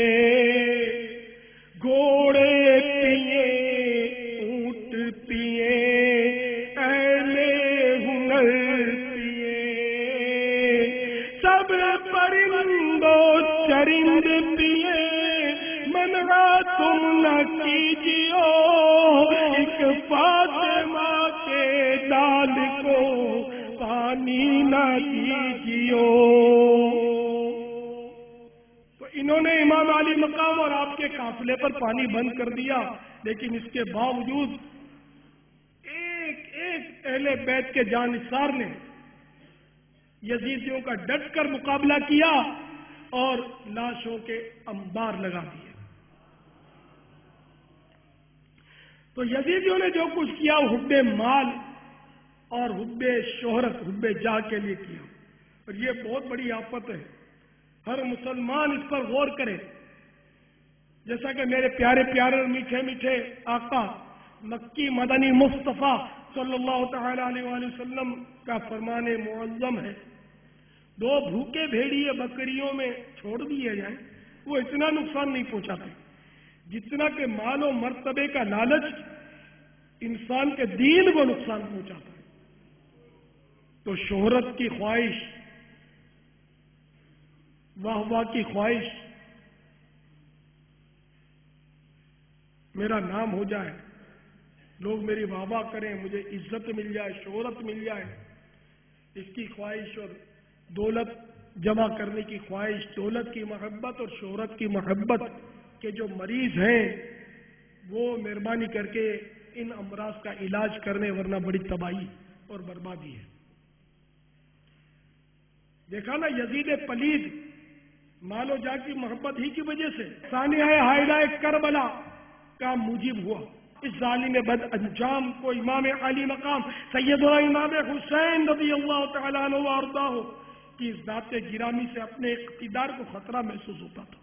گھوڑے پیئے، اونٹ پیئے، اہل ہنر پیئے، سب پرندو چرند پیئے، منع تم نہ کیجیو، ایک فاطمہ کے دال کو پانی نہ دیجیو. تو انہوں نے امام علی مقام اور آپ کے قافلے پر پانی بند کر دیا، لیکن اس کے باوجود ایک ایک اہل بیت کے جانثار نے یزیدیوں کا ڈٹ کر مقابلہ کیا اور لاشوں کے انبار لگا دیے. تو یزیدیوں نے جو کچھ کیا وہ حب مال اور حب شہرت، حب جاہ کے لیے کیا، اور یہ بہت بڑی آفت ہے. ہر مسلمان اس پر غور کرے. جیسا کہ میرے پیارے پیارے اور میٹھے میٹھے آقا مکی مدنی مصطفیٰ صلی اللہ تعالی علیہ وآلہ وسلم کا فرمان معظم ہے، 2 بھوکے بھیڑیے بکریوں میں چھوڑ دیے جائیں، وہ اتنا نقصان نہیں پہنچاتے جتنا کہ مال و مرتبے کا لالچ انسان کے دین کو نقصان پہنچاتا ہے. تو شہرت کی خواہش، واہ واہ کی خواہش، میرا نام ہو جائے، لوگ میری واہ واہ کریں، مجھے عزت مل جائے، شہرت مل جائے، اس کی خواہش، اور دولت جمع کرنے کی خواہش، دولت کی محبت اور شہرت کی محبت کے جو مریض ہیں وہ مہربانی کر کے ان امراض کا علاج کرنے، ورنہ بڑی تباہی اور بربادی ہے. دیکھا نا یزید پلید مال و جاہ کی محبت ہی کی وجہ سے سانحہ حائلہ کربلا کا موجب ہوا، اس ظالم بد انجام کو امام علی مقام سیدنا امام حسین رضی اللہ تعالیٰ عنہ وارضاہ کی ذات گرامی سے اپنے اقتدار کو خطرہ محسوس ہوتا تھا.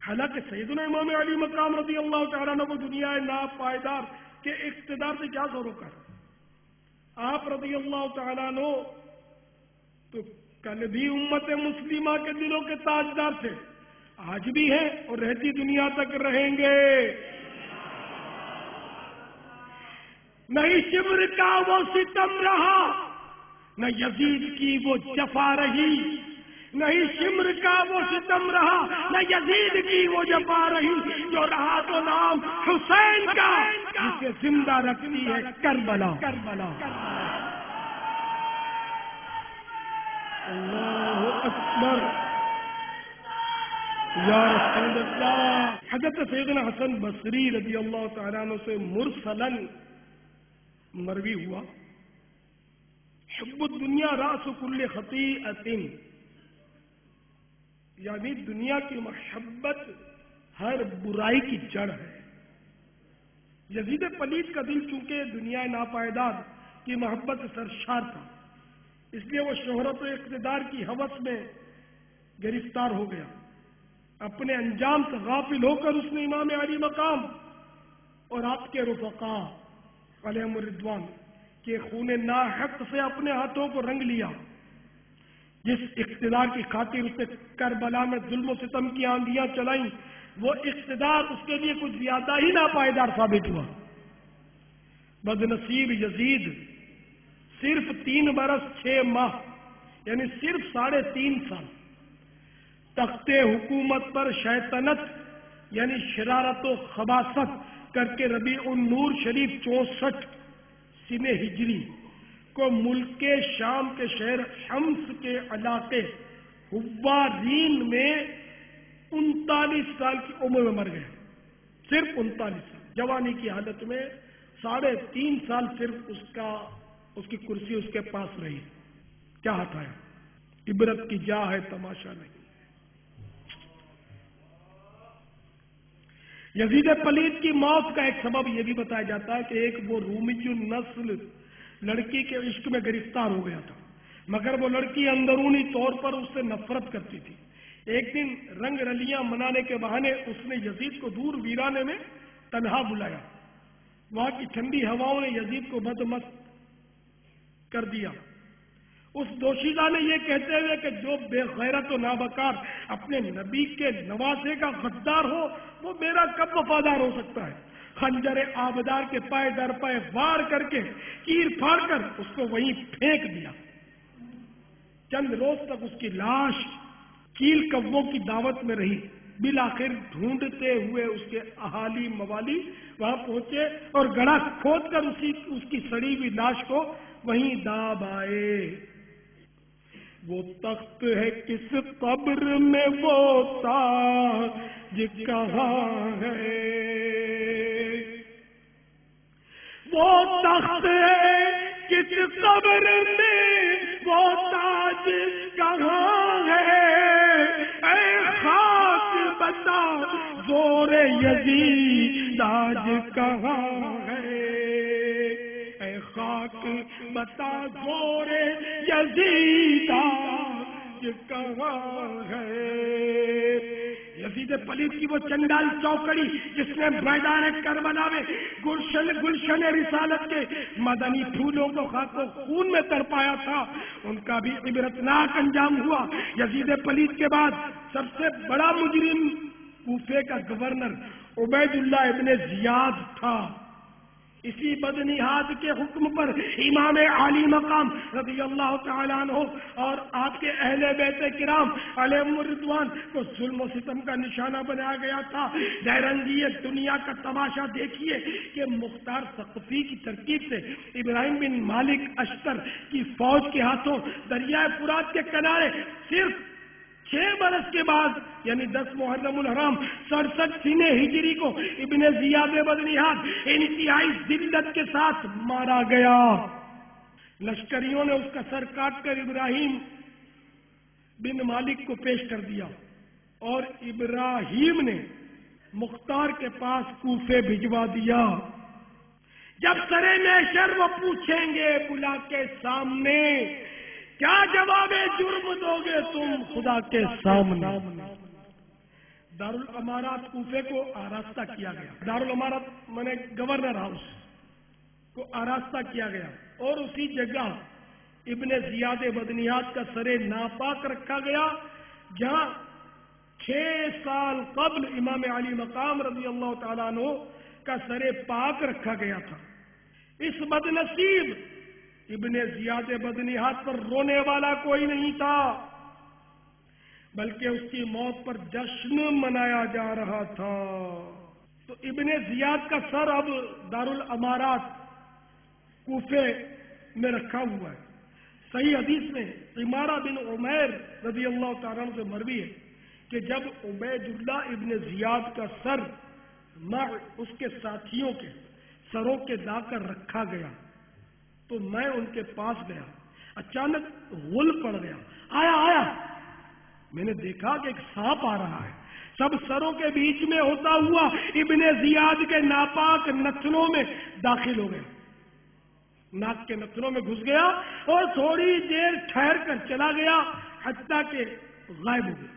حالانکہ سیدنا امام علی مقام رضی اللہ تعالیٰ عنہ کو دنیا ناپائیدار کے اقتدار سے کیا روکا؟ آپ رضی اللہ تعالیٰ عنہ تو کل بھی امت مسلمہ کے دلوں کے تاجدار تھے، آج بھی ہیں اور رہتی دنیا تک رہیں گے. نہیں شبر کا وہ ستم رہا، نہ یزید کی وہ جفا رہی. نہیں شمر کا وہ ستم رہا، نہ یزید کی وہ جفا رہی. جو رہا تو نام حسین کا، جسے زندہ رکھتی ہے کربلا. اللہ اکبر یا رسول اللہ. حضرت سیدنا حسن بصری رضی اللہ تعالیٰ عنہ سے مرسلن مروی ہوا، حب الدنیا راس کل خطیئۃ، یعنی دنیا کی محبت ہر برائی کی جڑ ہے. یزید پلید کا دل چونکہ دنیا ناپائیدار کی محبت سے سرشار تھا، اس لیے وہ شہرت و اقتدار کی ہوس میں گرفتار ہو گیا. اپنے انجام سے غافل ہو کر اس نے امام علی مقام اور آپ کے رفقاء علیہم الرضوان کے خون ناحق سے اپنے ہاتھوں کو رنگ لیا. جس اقتدار کی خاطر اس نے کربلا میں ظلم و ستم کی آندیاں چلائیں، وہ اقتدار اس کے لیے کچھ زیادہ ہی ناپائیدار ثابت ہوا. بد نصیب یزید صرف 3 برس 6 ماہ یعنی صرف 3.5 سال تخت حکومت پر شیطنت یعنی شرارت و خباثت کر کے ربیع النور شریف 64 سنہ ہجری کو ملک کے شام کے شہر حمص کے علاقے حوارین میں 39 سال کی عمر میں مر گئے. صرف 39 سال جوانی کی حالت میں 3.5 سال صرف اس کی کرسی اس کے پاس رہی. کیا ہٹایا؟ عبرت کی جا ہے، تماشا نہیں. یزید پلید کی موت کا ایک سبب یہ بھی بتایا جاتا ہے کہ ایک وہ رومی النسل لڑکی کے عشق میں گرفتار ہو گیا تھا، مگر وہ لڑکی اندرونی طور پر اس سے نفرت کرتی تھی. ایک دن رنگ رلیاں منانے کے بہانے اس نے یزید کو دور ویرانے میں تنہا بلایا. وہاں کی ٹھنڈی ہواؤں نے یزید کو بدمست کر دیا. اس دوشیزہ نے یہ کہتے ہوئے کہ جو بے غیرت و نابکار اپنے نبی کے نواسے کا غدار ہو وہ میرا کب وفادار ہو سکتا ہے. خنجر آبدار کے پائے در پائے وار کر کے چیر پھاڑ کر اس کو وہیں پھینک دیا. چند روز تک اس کی لاش کیل کبوں کی دعوت میں رہی. بالآخر ڈھونڈتے ہوئے اس کے اہالی موالی وہاں پہنچے اور گڑھا کھود کر اس کی سڑی ہوئی لاش کو وہیں داب آئے. وہ تخت ہے کس قبر میں وہ تاج کہاں ہے، وہ تخت ہے کس قبر میں وہ تاج کہاں ہے. اے خاک بتا زور یزید آج کہاں ہے، اے خاک بتا زور یزید آج کہاں ہے. یزید پلید کی وہ چنڈال چوکڑی جس نے میدان کربلا میں گلشن رسالت کے مدنی پھولوں کو خاک و خون میں تڑپایا تھا، ان کا بھی عبرتناک انجام ہوا. یزید پلید کے بعد سب سے بڑا مجرم کوفے کا گورنر عبید اللہ ابن زیاد تھا. اسی بدنہاد کے حکم پر امام علی مقام رضی اللہ تعالیٰ عنہ اور آپ کے اہل بیت کرام علیہم الرضوان کو ظلم و ستم کا نشانہ بنایا گیا تھا. دیرنگی دنیا کا تماشا دیکھیے کہ مختار ثقفی کی ترکیب سے ابراہیم بن مالک اشتر کی فوج کے ہاتھوں دریائے فرات کے کنارے صرف 6 برس کے بعد یعنی 10 محرم الحرام 67 سنہ ہجری کو ابن زیاد بدنہاد انتہائی ذلت کے ساتھ مارا گیا. لشکریوں نے اس کا سر کاٹ کر ابراہیم بن مالک کو پیش کر دیا اور ابراہیم نے مختار کے پاس کوفے بھجوا دیا. جب سرے محشر وہ پوچھیں گے بلا کے سامنے کیا جواب جرم دو گے تم خدا کے سامنے. دارالامارات کوفے کو آراستہ کیا گیا. دارالامارات مانے گورنر ہاؤس کو آراستہ کیا گیا اور اسی جگہ ابن زیاد بدنیات کا سر ناپاک رکھا گیا جہاں 6 سال قبل امام علی مقام رضی اللہ تعالیٰ عنہ کا سر پاک رکھا گیا تھا. اس بدنصیب ابن زیاد بدنیات پر رونے والا کوئی نہیں تھا بلکہ اس کی موت پر جشن منایا جا رہا تھا. تو ابن زیاد کا سر اب دارالامارات کوفے میں رکھا ہوا ہے. صحیح حدیث میں عمارہ بن عمیر رضی اللہ تعالیٰ عنہ سے مروی ہے کہ جب عبید اللہ ابن زیاد کا سر اس کے ساتھیوں کے سروں کے لا کر رکھا گیا تو میں ان کے پاس گیا. اچانک غل پڑ گیا. آیا میں نے دیکھا کہ ایک سانپ آ رہا ہے. سب سروں کے بیچ میں ہوتا ہوا ابن زیاد کے ناپاک نتنوں میں داخل ہو گیا. ناک کے نتنوں میں گھس گیا اور تھوڑی دیر ٹھہر کر چلا گیا حتیٰ کہ غائب ہو گیا.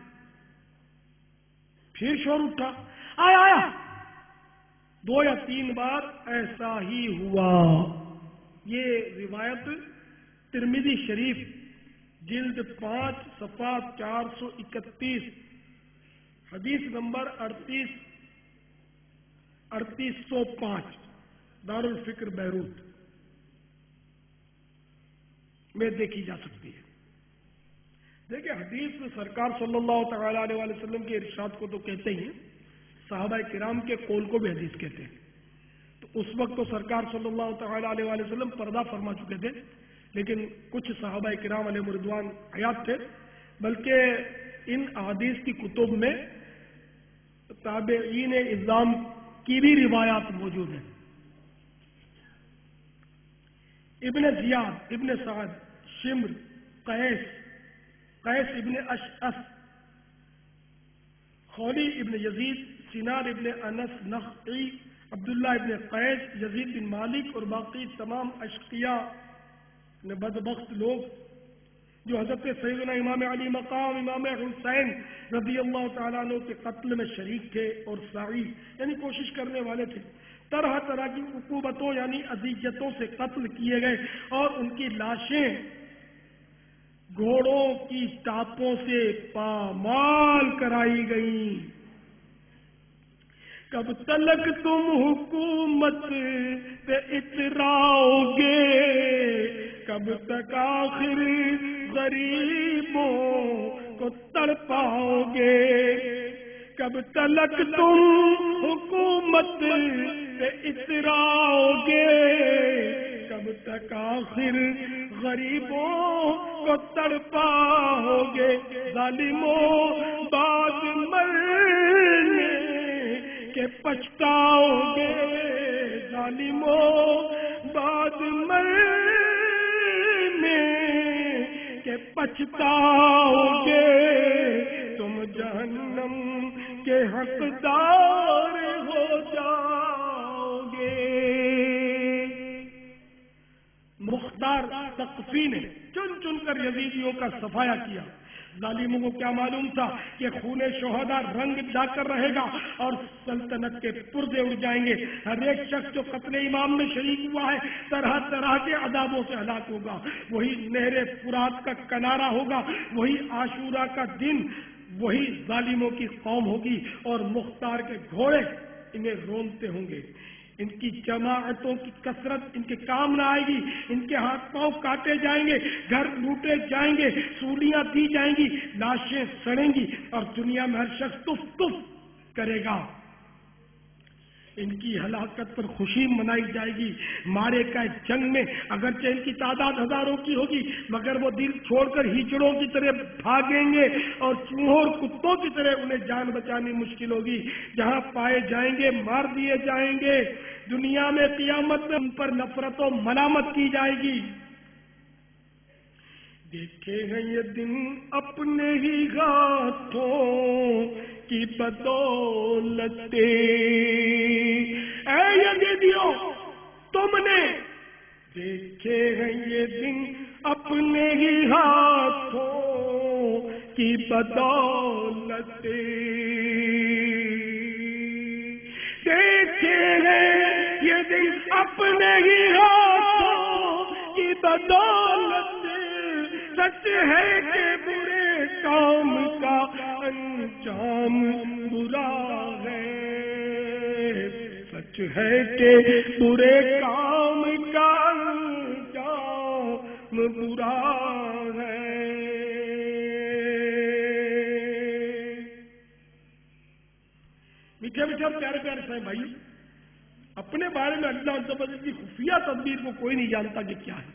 پھر شور اٹھا. آیا 2 یا 3 بار ایسا ہی ہوا. یہ روایت ترمذی شریف جلد 5 صفحہ 431 حدیث نمبر 3805 دارالفکر بیروت میں دیکھی جا سکتی ہے. دیکھیں حدیث سرکار صلی اللہ تعالی علیہ وسلم کے ارشاد کو تو کہتے ہی ہیں, صحابہ کرام کے قول کو بھی حدیث کہتے ہیں. تو اس وقت تو سرکار صلی اللہ تعالی علیہ وسلم پردہ فرما چکے تھے, لیکن کچھ صحابہ کرام علیہ رضوان حیات تھے, بلکہ ان احادیث کی کتب میں تابعین اعظام کی بھی روایات موجود ہیں. ابن زیاد, ابن سعد, شمر, قیس ابن اشعث, خولی ابن یزید, سنان ابن انس نخعی, عبداللہ ابن قیس, یزید بن مالک اور باقی تمام اشقیاء بدبخت لوگ جو حضرت سیدنا امام علی مقام امام حسین رضی اللہ تعالیٰ عنہ کے قتل میں شریک تھے اور سعی یعنی کوشش کرنے والے تھے, طرح طرح کی عقوبتوں یعنی اذیتوں سے قتل کیے گئے اور ان کی لاشیں گھوڑوں کی ٹاپوں سے پامال کرائی گئیں. کب تلک تم حکومت پہ اتراؤ گے, کب تک آخر غریبوں کو تڑپاؤ گے, کب تلک تم حکومت پہ اتراؤ گے, کب تک آخر غریبوں کو تڑپاؤ گے. ظالموں بعد مرنے کہ پچھتاؤ گے, ظالموں بعد مرنے کہ پچھتاؤ گے, تم جہنم کے حقدار ہو جاؤ گے. مختار ثقفی نے چن چن کر یزیدیوں کا صفایا کیا. ظالموں کو کیا معلوم تھا کہ خون شہداء رنگ جا کر رہے گا اور سلطنت کے پردے اڑ جائیں گے. ہر ایک شخص جو قتل امام میں شریک ہوا ہے طرح طرح کے عذابوں سے ہلاک ہوگا. وہی نہر فرات کا کنارہ ہوگا, وہی عاشورہ کا دن, وہی ظالموں کی قوم ہوگی اور مختار کے گھوڑے انہیں رونتے ہوں گے. ان کی جماعتوں کی کثرت ان کے کام نہ آئے گی. ان کے ہاتھ پاؤں کاٹے جائیں گے, گھر لوٹے جائیں گے, سولیاں دی جائیں گی, لاشیں سڑیں گی اور دنیا میں ہر شخص تف تف کرے گا. ان کی ہلاکت پر خوشی منائی جائے گی. مارے کا جنگ میں اگرچہ ان کی تعداد ہزاروں کی ہوگی مگر وہ دل چھوڑ کر ہیچڑوں کی طرح بھاگیں گے اور چوہوں اور کتوں کی طرح انہیں جان بچانی مشکل ہوگی. جہاں پائے جائیں گے مار دیے جائیں گے. دنیا میں قیامت میں ان پر نفرت و ملامت کی جائے گی. دیکھے ہیں یہ دن اپنے ہی ہاتھوں کی بدولت، اے یزیدیوں تم نے دیکھے ہیں یہ دن اپنے ہی ہاتھوں کی بدولت، دیکھے ہیں یہ دن اپنے ہی ہاتھوں کی بدولت، سچ ہے کہ برے کام کا انجام برا ہے، سچ ہے کہ برے کام کا انجام برا ہے۔ میٹھے میٹھے پیارے پیارے سے بھائی، اپنے بارے میں اللہ عز و جل کی خفیہ تدبیر کو کوئی نہیں جانتا کہ کیا ہے۔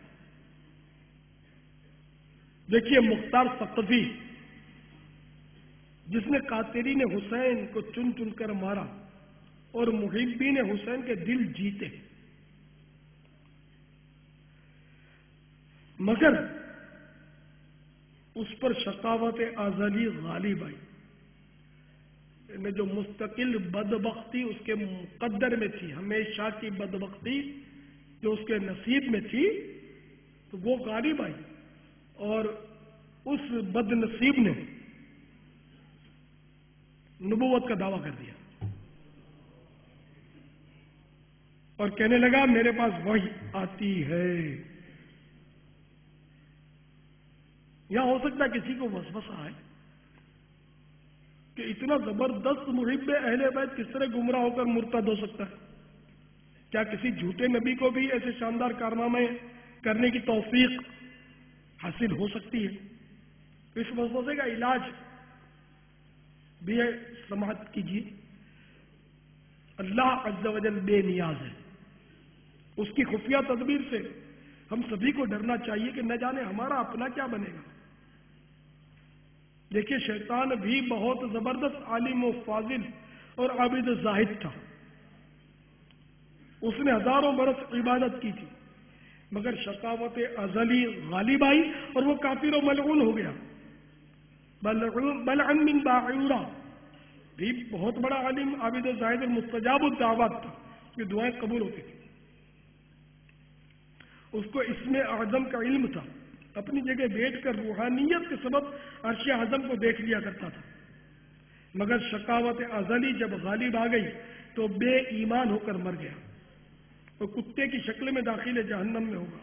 دیکھیے مختار ثقفی جس نے قاتلین حسین کو چن چن کر مارا اور محبین حسین کے دل جیتے، مگر اس پر شقاوت ازلی غالب آئی، یعنی جو مستقل بدبختی اس کے مقدر میں تھی، ہمیشہ کی بدبختی جو اس کے نصیب میں تھی، تو وہ غالب آئی اور اس بد نصیب نے نبوت کا دعویٰ کر دیا اور کہنے لگا میرے پاس وحی آتی ہے۔ یا ہو سکتا ہے کسی کو وسوسہ آئے کہ اتنا زبردست محب اہل بیت کس طرح گمراہ ہو کر مرتد ہو سکتا ہے؟ کیا کسی جھوٹے نبی کو بھی ایسے شاندار کارنامے کرنے کی توفیق حاصل ہو سکتی ہے؟ اس وسوسے کا علاج بھی ہے، سماعت کیجیے۔ اللہ عز و جل بے نیاز ہے، اس کی خفیہ تدبیر سے ہم سبھی کو ڈرنا چاہیے کہ نہ جانے ہمارا اپنا کیا بنے گا۔ دیکھیے شیطان بھی بہت زبردست عالم و فاضل اور عابد و زاہد تھا، اس نے ہزاروں برس عبادت کی تھی، مگر شقاوت ازلی غالب آئی اور وہ کافر و ملعون ہو گیا۔ بلعن بن باعورہ بھی بہت بڑا عالم عابد و زاہد اور مستجاب الدعوات تھا، یہ دعائیں قبول ہوتی تھی، اس کو اسم اعظم کا علم تھا، اپنی جگہ بیٹھ کر روحانیت کے سبب عرش اعظم کو دیکھ لیا کرتا تھا، مگر شقاوت ازلی جب غالب آ گئی تو بے ایمان ہو کر مر گیا، وہ کتے کی شکل میں داخل جہنم میں ہوگا۔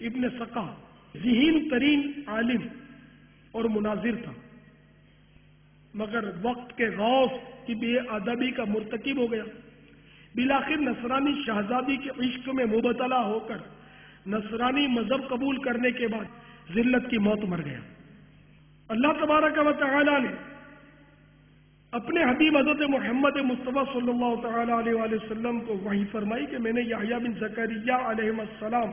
ابن سقا ذہین ترین عالم اور مناظر تھا، مگر وقت کے غوث کی بے ادبی کا مرتکب ہو گیا، بالآخر نصرانی شہزادی کے عشق میں مبتلا ہو کر نصرانی مذہب قبول کرنے کے بعد ذلت کی موت مر گیا۔ اللہ تبارک و تعالی نے اپنے حبیب حضرت محمد مصطفیٰ صلی اللہ تعالی علیہ وآلہ وسلم کو وحی فرمائی کہ میں نے یحییٰ بن زکریا علیہ السلام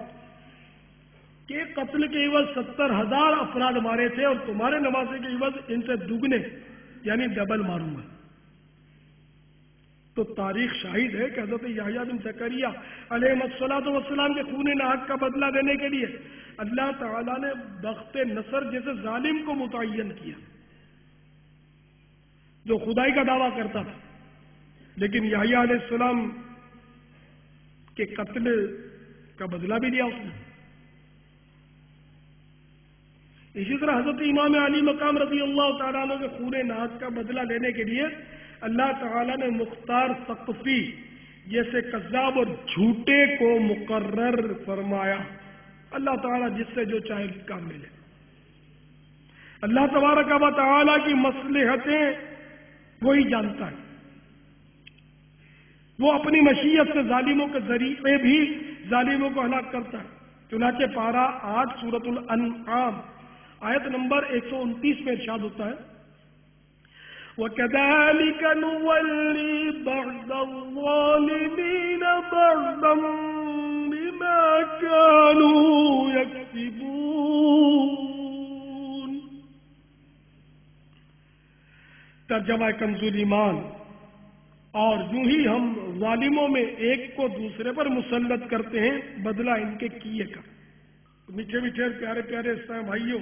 کے قتل کے عوض 70,000 افراد مارے تھے اور تمہارے نواسے کے عوض ان سے دگنے یعنی ڈبل ماروں گا۔ تو تاریخ شاہد ہے کہ حضرت یحییٰ بن زکریا علیہ السلام کے خون ناحق کا بدلہ دینے کے لیے اللہ تعالیٰ نے بخت نصر جیسے ظالم کو متعین کیا جو خدائی کا دعویٰ کرتا تھا، لیکن یحییٰ علیہ السلام کے قتل کا بدلہ بھی لیا اس نے۔ اسی طرح حضرت امام علی مقام رضی اللہ تعالیٰ عنہ کے خون ناحق کا بدلہ لینے کے لیے اللہ تعالیٰ نے مختار ثقفی جیسے کذاب اور جھوٹے کو مقرر فرمایا۔ اللہ تعالیٰ جس سے جو چاہے کام ملے۔ اللہ تبارک و تعالیٰ کی مصلحتیں وہی جانتا ہے، وہ اپنی مشیت سے ظالموں کے ذریعے بھی ظالموں کو ہلاک کرتا ہے۔ چنانچہ پارہ 8 سورۃ الانعام آیت نمبر 129 میں ارشاد ہوتا ہے وَكَذَلِكَ نُوَلِّي بَعْضَ الظَّالِمِينَ بَعْضًا بِمَا كَانُوا يَكْسِبُونَ۔ ترجمہ کنزُ ایمان، اور یوں ہی ہم ظالموں میں ایک کو دوسرے پر مسلط کرتے ہیں بدلہ ان کے کیے کا۔ میٹھے میٹھے پیارے پیارے اسلام بھائیوں،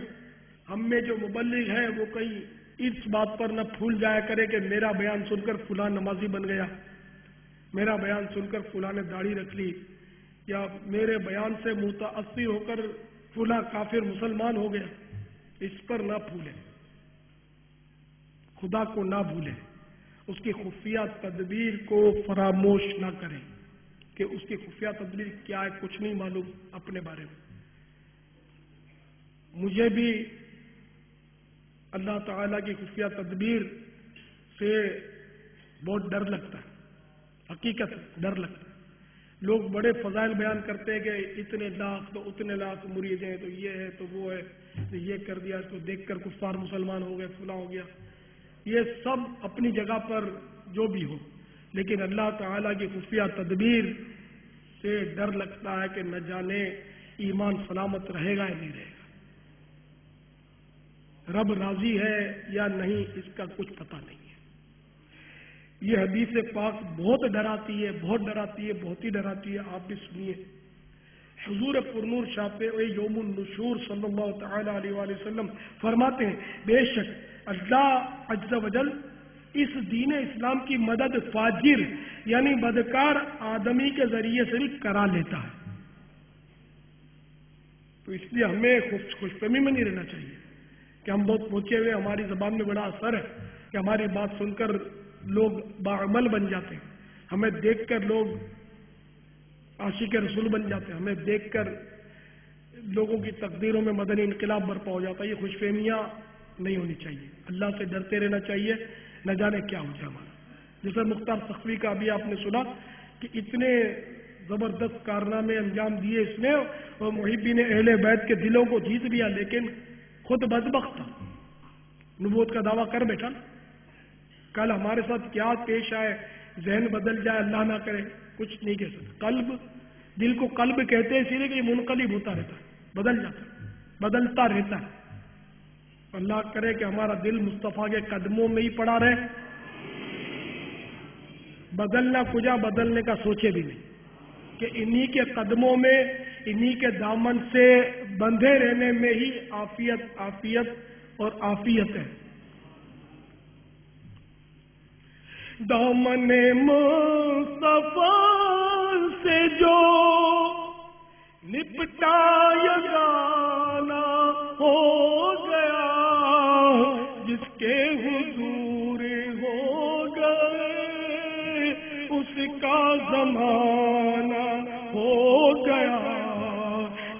ہم میں جو مبلغ ہے وہ کہیں اس بات پر نہ پھول جایا کرے کہ میرا بیان سن کر فلاں نمازی بن گیا، میرا بیان سن کر فلاں نے داڑھی رکھ لی، یا میرے بیان سے متاثر ہو کر فلاں کافر مسلمان ہو گیا۔ اس پر نہ پھولے، خدا کو نہ بھولے، اس کی خفیہ تدبیر کو فراموش نہ کریں کہ اس کی خفیہ تدبیر کیا ہے، کچھ نہیں معلوم اپنے بارے میں۔ مجھے بھی اللہ تعالیٰ کی خفیہ تدبیر سے بہت ڈر لگتا ہے، حقیقت ڈر لگتا ہے۔ لوگ بڑے فضائل بیان کرتے ہیں کہ اتنے لاکھ تو اتنے لاکھ مرید ہیں، تو یہ ہے تو وہ ہے، تو یہ کر دیا، اس کو دیکھ کر کفار مسلمان ہو گئے، فلاں ہو گیا۔ یہ سب اپنی جگہ پر جو بھی ہو، لیکن اللہ تعالیٰ کی خفیہ تدبیر سے ڈر لگتا ہے کہ نہ جانے ایمان سلامت رہے گا یا نہیں رہے گا، رب راضی ہے یا نہیں، اس کا کچھ پتہ نہیں ہے۔ یہ حدیث پاک بہت ڈراتی ہے، بہت ڈراتی ہے، بہت ہی ڈراتی ہے، آپ بھی سنیے۔ حضور پرنور شافع یوم النشور صلی اللہ تعالی علیہ وآلہ وسلم فرماتے ہیں، بے شک اللہ عز و جل اس دین اسلام کی مدد فاجر یعنی بدکار آدمی کے ذریعے سے بھی کرا لیتا ہے۔ تو اس لیے ہمیں خوش فہمی میں نہیں رہنا چاہیے کہ ہم بہت پہنچے ہوئے، ہماری زبان میں بڑا اثر ہے کہ ہماری بات سن کر لوگ باعمل بن جاتے ہیں، ہمیں دیکھ کر لوگ عاشق رسول بن جاتے ہیں، ہمیں دیکھ کر لوگوں کی تقدیروں میں مدنی انقلاب برپا ہو جاتا ہے۔ یہ خوش فہمیاں نہیں ہونی چاہیے، اللہ سے ڈرتے رہنا چاہیے، نہ جانے کیا ہو جائے ہمارا۔ جیسے مختار سخوی کا بھی آپ نے سنا کہ اتنے زبردست کارنامے انجام دیے اس نے، اور محبین اہل بیت کے دلوں کو جیت لیا، لیکن خود بدبخت تھا، نبوت کا دعویٰ کر بیٹھا۔ کل ہمارے ساتھ کیا پیش آئے، ذہن بدل جائے، اللہ نہ کرے، کچھ نہیں کہہ سکتے۔ قلب، دل کو قلب کہتے ہیں اسی لیے کہ یہ منقلب ہوتا رہتا ہے، بدل جاتا ہے، بدلتا رہتا ہے۔ اللہ کرے کہ ہمارا دل مصطفیٰ کے قدموں میں ہی پڑا رہے، بدلنا کجا بدلنے کا سوچے بھی نہیں، کہ انہی کے قدموں میں، انہی کے دامن سے بندھے رہنے میں ہی عافیت عافیت اور عافیت ہے۔ دامن مصطفیٰ سے جو لپٹا یگانہ ہو گیا، جس کے حضور ہو گئے اس کا زمانہ ہو گیا،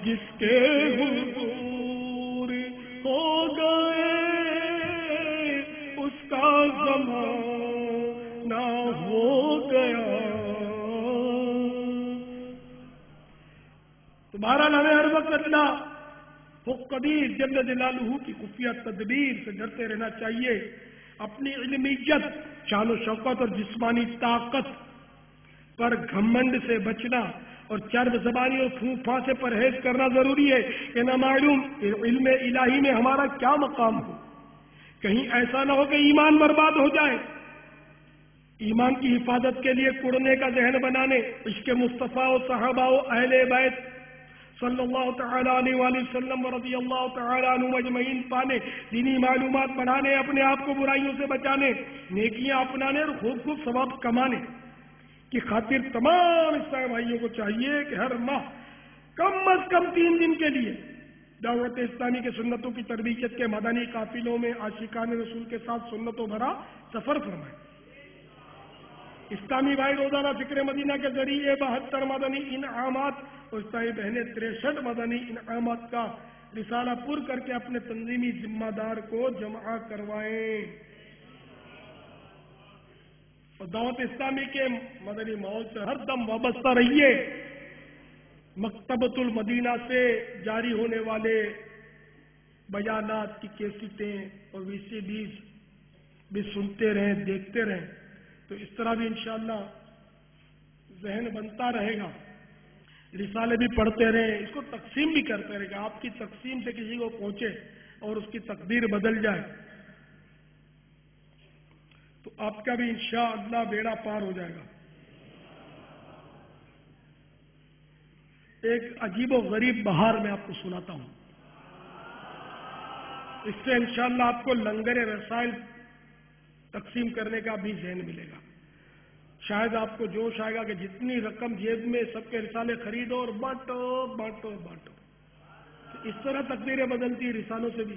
جس کے حضور ہو گئے اس کا زمانہ ہو گیا۔ تمہارا نام ہر وقت اللہ وہ قدیر جل جلالہ کی خفیہ تدبیر سے ڈرتے رہنا چاہیے۔ اپنی علمیت، شان و شوکت اور جسمانی طاقت پر گھمنڈ سے بچنا اور چرب زبانی اور پھونک پھاں سے پرہیز کرنا ضروری ہے کہ نہ معلوم علم الہی میں ہمارا کیا مقام ہو، کہیں ایسا نہ ہو کہ ایمان برباد ہو جائے۔ ایمان کی حفاظت کے لیے کڑنے کا ذہن بنانے، عشق مصطفیٰ و صحابہ و اہل بیت صلی اللہ تعالیٰ علیہ وآلہ وسلم رضی اللہ تعالیٰ عنہ اجمعین پانے، دینی معلومات بڑھانے، اپنے آپ کو برائیوں سے بچانے، نیکیاں اپنانے اور خوب خوب ثواب کمانے کی خاطر تمام اسلامی بھائیوں کو چاہیے کہ ہر ماہ کم از کم 3 دن کے لیے دعوت اسلامی کے سنتوں کی تربیت کے مدنی قافلوں میں عاشقان رسول کے ساتھ سنتوں بھرا سفر فرمائیں۔ اسلامی بھائی روزانہ فکر مدینہ کے ذریعے 72 مدنی انعامات اور اسلامی بہنیں 63 مدنی انعامات کا رسالہ پر کر کے اپنے تنظیمی ذمہ دار کو جمع کروائیں، اور دعوت اسلامی کے مدنی ماحول سے ہر دم وابستہ رہیے۔ مکتبۃ المدینہ سے جاری ہونے والے بیانات کی کیسٹیں اور VCDs بھی سنتے رہیں، دیکھتے رہیں، تو اس طرح بھی انشاءاللہ ذہن بنتا رہے گا۔ رسالے بھی پڑھتے رہیں، اس کو تقسیم بھی کرتے رہے گا، آپ کی تقسیم سے کسی کو پہنچے اور اس کی تقدیر بدل جائے تو آپ کا بھی انشاءاللہ بیڑا پار ہو جائے گا۔ ایک عجیب و غریب بہار میں آپ کو سناتا ہوں. اس سے انشاءاللہ آپ کو لنگر رسائل تقسیم کرنے کا بھی ذہن ملے گا. شاید آپ کو جوش آئے گا کہ جتنی رقم جیب میں سب کے رسالے خریدو اور بانٹو بانٹو بانٹو. اس طرح تقدیریں بدلتی رسالوں سے بھی.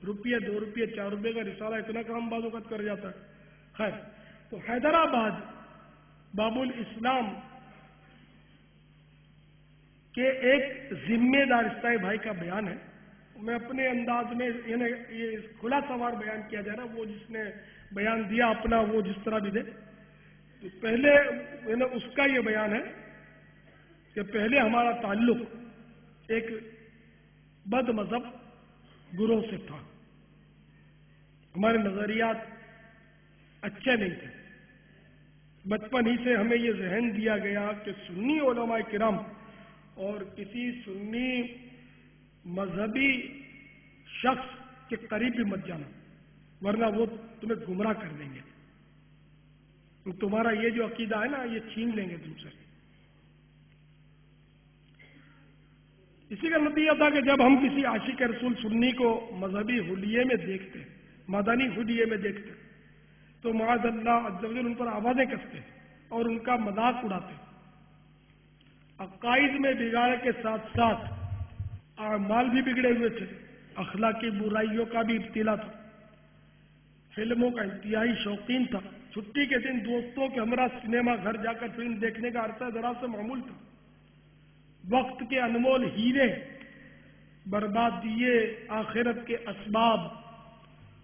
روپیہ 2 روپیہ 4 روپے کا رسالہ اتنا کام بعض اوقات کر جاتا ہے. خیر، تو حیدرآباد باب الاسلام کے ایک ذمہ دار اسلائی بھائی کا بیان ہے. میں اپنے انداز میں یعنی یہ کھلا سوار بیان کیا جا رہا ہے، وہ جس نے بیان دیا اپنا وہ جس طرح بھی دے. تو پہلے یعنی اس کا یہ بیان ہے کہ پہلے ہمارا تعلق ایک بد مذہب گروہ سے تھا. ہمارے نظریات اچھے نہیں تھے. بچپن ہی سے ہمیں یہ ذہن دیا گیا کہ سنی علماء کرام اور کسی سنی مذہبی شخص کے قریب بھی مت جانا ورنہ وہ تمہیں گمراہ کر دیں گے. تمہارا یہ جو عقیدہ ہے نا یہ چھین لیں گے تم سے. اسی کا نتیجہ تھا کہ جب ہم کسی عاشق رسول سنی کو مذہبی حلیے میں دیکھتے، مدنی حلیے میں دیکھتے، تو معاذ اللہ عز و جل ان پر آوازیں کستے اور ان کا مذاق اڑاتے. عقائد میں بگاڑ کے ساتھ ساتھ اعمال بھی بگڑے ہوئے تھے. اخلاقی برائیوں کا بھی ابتلا تھا. فلموں کا انتہائی شوقین تھا. چھٹی کے دن دوستوں کے ہمراہ سنیما گھر جا کر فلم دیکھنے کا عرصہ دراز سے معمول تھا. وقت کے انمول ہیرے بربادیے آخرت کے اسباب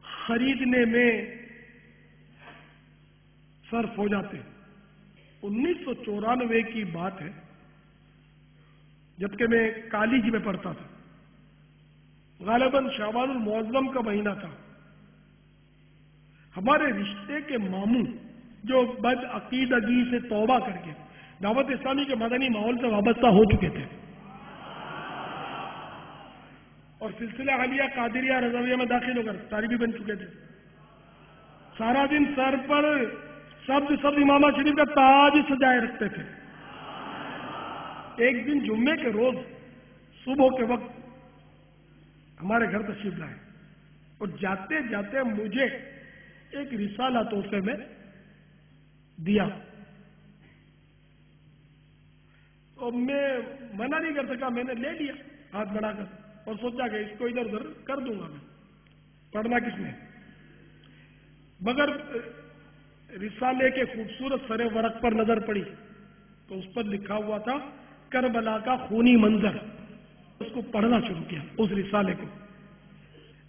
خریدنے میں صرف ہو جاتے. 1994 کی بات ہے جبکہ میں کالج میں پڑھتا تھا. غالباً شعبان المعظم کا مہینہ تھا. ہمارے رشتے کے ماموں جو بد عقیدگی سے توبہ کر کے دعوت اسلامی کے مدنی ماحول سے وابستہ ہو چکے تھے اور سلسلہ عالیہ قادریہ رضویہ میں داخل ہو کر طالبی بن چکے تھے. سارا دن سر پر سبز امامہ شریف کا تاج سجائے رکھتے تھے. ایک دن جمعے کے روز صبح کے وقت ہمارے گھر تشریف لائے اور جاتے جاتے مجھے ایک رسالہ تحفے میں دیا. اور میں منع نہیں کر سکا، میں نے لے لیا ہاتھ بڑھا کر اور سوچا کہ اس کو ادھر ادھر کر دوں گا. میں پڑھنا کس نے، مگر رسالے کے خوبصورت سرے ورق پر نظر پڑی تو اس پر لکھا ہوا تھا کربلا کا خونی منظر. اس کو پڑھنا شروع کیا اس رسالے کو.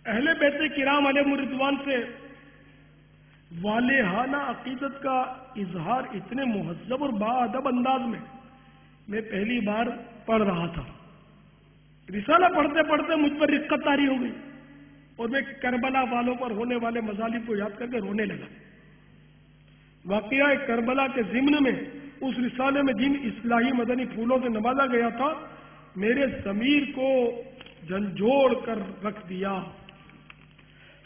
اہل بیت کرام علیہم الرضوان سے والہانہ عقیدت کا اظہار اتنے مہذب اور باادب انداز میں پہلی بار پڑھ رہا تھا. رسالہ پڑھتے پڑھتے مجھ پر رقت طاری ہو گئی اور میں کربلا والوں پر ہونے والے مظالم کو یاد کر کے رونے لگا. واقعہ کربلا کے ضمن میں اس رسالے میں جن اصلاحی مدنی پھولوں سے نوازا گیا تھا میرے ضمیر کو جھنجھوڑ کر رکھ دیا.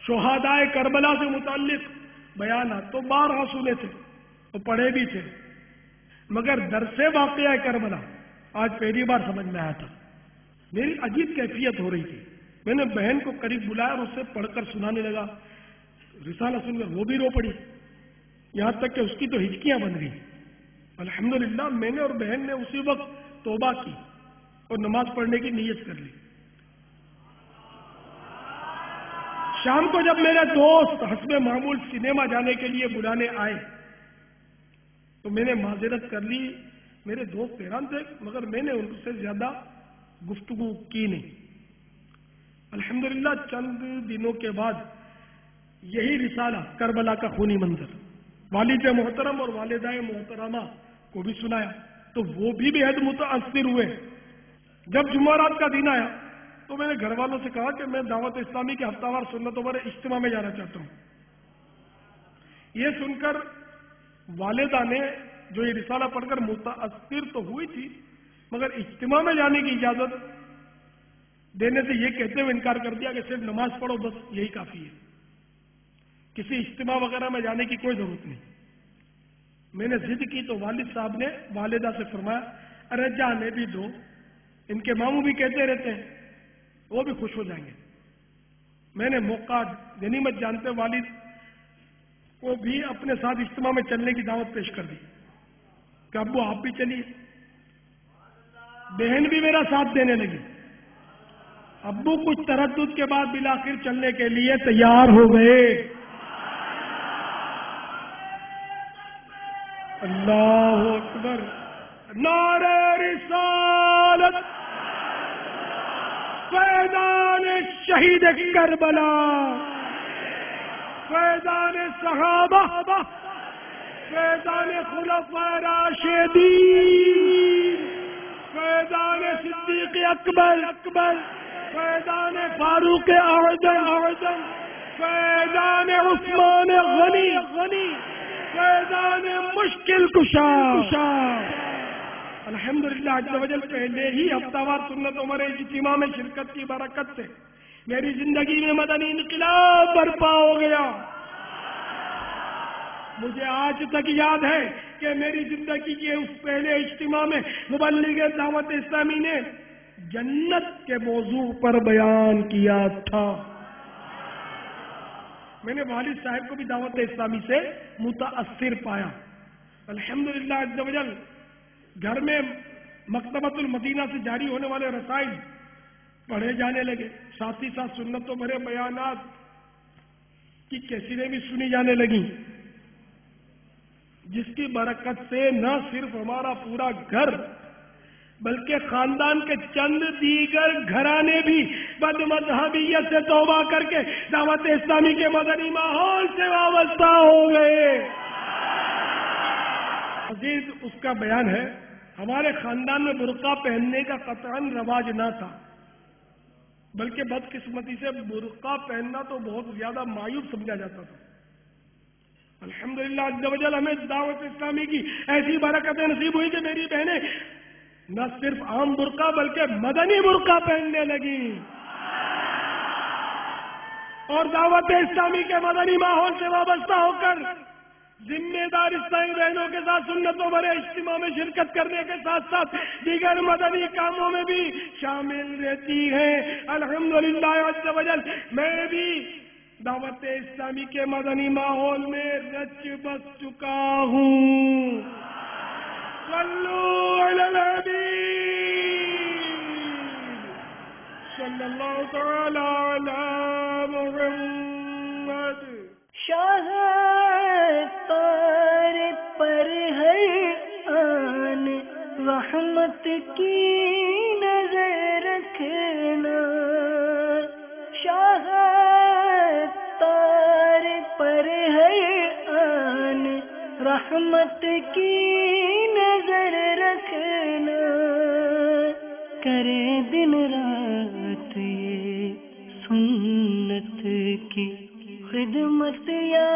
شہدائے کربلا سے متعلق بیانات تو بارہا سنے تھے اور پڑھے بھی تھے، مگر درس واقعہ کربلا آج پہلی بار سمجھ میں آیا تھا. میری عجیب کیفیت ہو رہی تھی. میں نے بہن کو قریب بلایا اور اسے پڑھ کر سنانے لگا. رسالہ سن کر وہ بھی رو پڑی، یہاں تک کہ اس کی تو ہچکیاں بن گئی. الحمدللہ میں نے اور بہن نے اسی وقت توبہ کی اور نماز پڑھنے کی نیت کر لی. شام کو جب میرے دوست حسب معمول سنیما جانے کے لیے بلانے آئے تو میں نے معذرت کر لی. میرے دوست حیران تھے مگر میں نے ان سے زیادہ گفتگو کی نہیں. الحمدللہ چند دنوں کے بعد یہی رسالہ کربلا کا خونی منظر والد محترم اور والدہ محترمہ کو بھی سنایا تو وہ بھی بے حد متاثر ہوئے. جب جمعرات کا دن آیا تو میں نے گھر والوں سے کہا کہ میں دعوت اسلامی کے ہفتہ وار سنتوں پر اجتماع میں جانا چاہتا ہوں. یہ سن کر والدہ نے جو یہ رسالہ پڑھ کر متاثر تو ہوئی تھی مگر اجتماع میں جانے کی اجازت دینے سے یہ کہتے ہوئے انکار کر دیا کہ صرف نماز پڑھو بس یہی کافی ہے، کسی اجتماع وغیرہ میں جانے کی کوئی ضرورت نہیں. میں نے ضد کی تو والد صاحب نے والدہ سے فرمایا ارے جانے بھی دو، ان کے ماموں بھی کہتے رہتے ہیں، وہ بھی خوش ہو جائیں گے۔ میں نے موقع غنیمت جانتے والد کو بھی اپنے ساتھ اجتماع میں چلنے کی دعوت پیش کر دی کہ ابو آپ بھی چلیے۔ بہن بھی میرا ساتھ دینے لگی۔ ابو کچھ تردد کے بعد بالآخر چلنے کے لیے تیار ہو گئے۔ اللہ اکبر، نعرہ رسالت، فیضان شہید کربلا، فیضان صحابہ، فیضان خلفاء راشدین، فیضان صدیق اکبر، فیضان فاروق اعظم، فیضان عثمان غنی، فیضان مشکل کشا۔ الحمدللہ عز و جل پہلے ہی ہفتہ وار سنت عمر اجتماع میں شرکت کی برکت سے میری زندگی میں مدنی انقلاب برپا ہو گیا۔ مجھے آج تک یاد ہے کہ میری زندگی کے اس پہلے اجتماع میں مبلغ دعوت اسلامی نے جنت کے موضوع پر بیان کیا تھا۔ میں نے والد صاحب کو بھی دعوت اسلامی سے متاثر پایا۔ الحمدللہ عز و جل گھر میں مکتبۃ المدینہ سے جاری ہونے والے رسائل پڑھے جانے لگے، ساتھ ہی ساتھ سنتوں بھرے بیانات کی کیسٹیں بھی سنی جانے لگیں، جس کی برکت سے نہ صرف ہمارا پورا گھر بلکہ خاندان کے چند دیگر گھرانے بھی بد مذہبیت سے توبہ کر کے دعوت اسلامی کے مدنی ماحول سے وابستہ ہو گئے۔ عزیز اس کا بیان ہے، ہمارے خاندان میں برقع پہننے کا قطعاً رواج نہ تھا، بلکہ بدقسمتی سے برقع پہننا تو بہت زیادہ معیوب سمجھا جاتا تھا۔ الحمدللہ عز و جل ہمیں دعوت اسلامی کی ایسی برکتیں نصیب ہوئی کہ میری بہنیں نہ صرف عام برقع بلکہ مدنی برقع پہننے لگی، اور دعوت اسلامی کے مدنی ماحول سے وابستہ ہو کر ذمہ دار اسلامی بہنوں کے ساتھ سنتوں بھرے اجتماع میں شرکت کرنے کے ساتھ ساتھ دیگر مدنی کاموں میں بھی شامل رہتی ہیں۔ الحمدللہ عز و جل میں بھی دعوت اسلامی کے مدنی ماحول میں رچ بس چکا ہوں۔ صلو علی الحبیب صلی اللہ تعالی علی محمد۔ شاہ تار پر ہے آن رحمت کی نظر رکھنا، شاہ تار پر ہے آن رحمت کی نظر رکھنا، کرے دن رات یہ سنت کی خدمت یا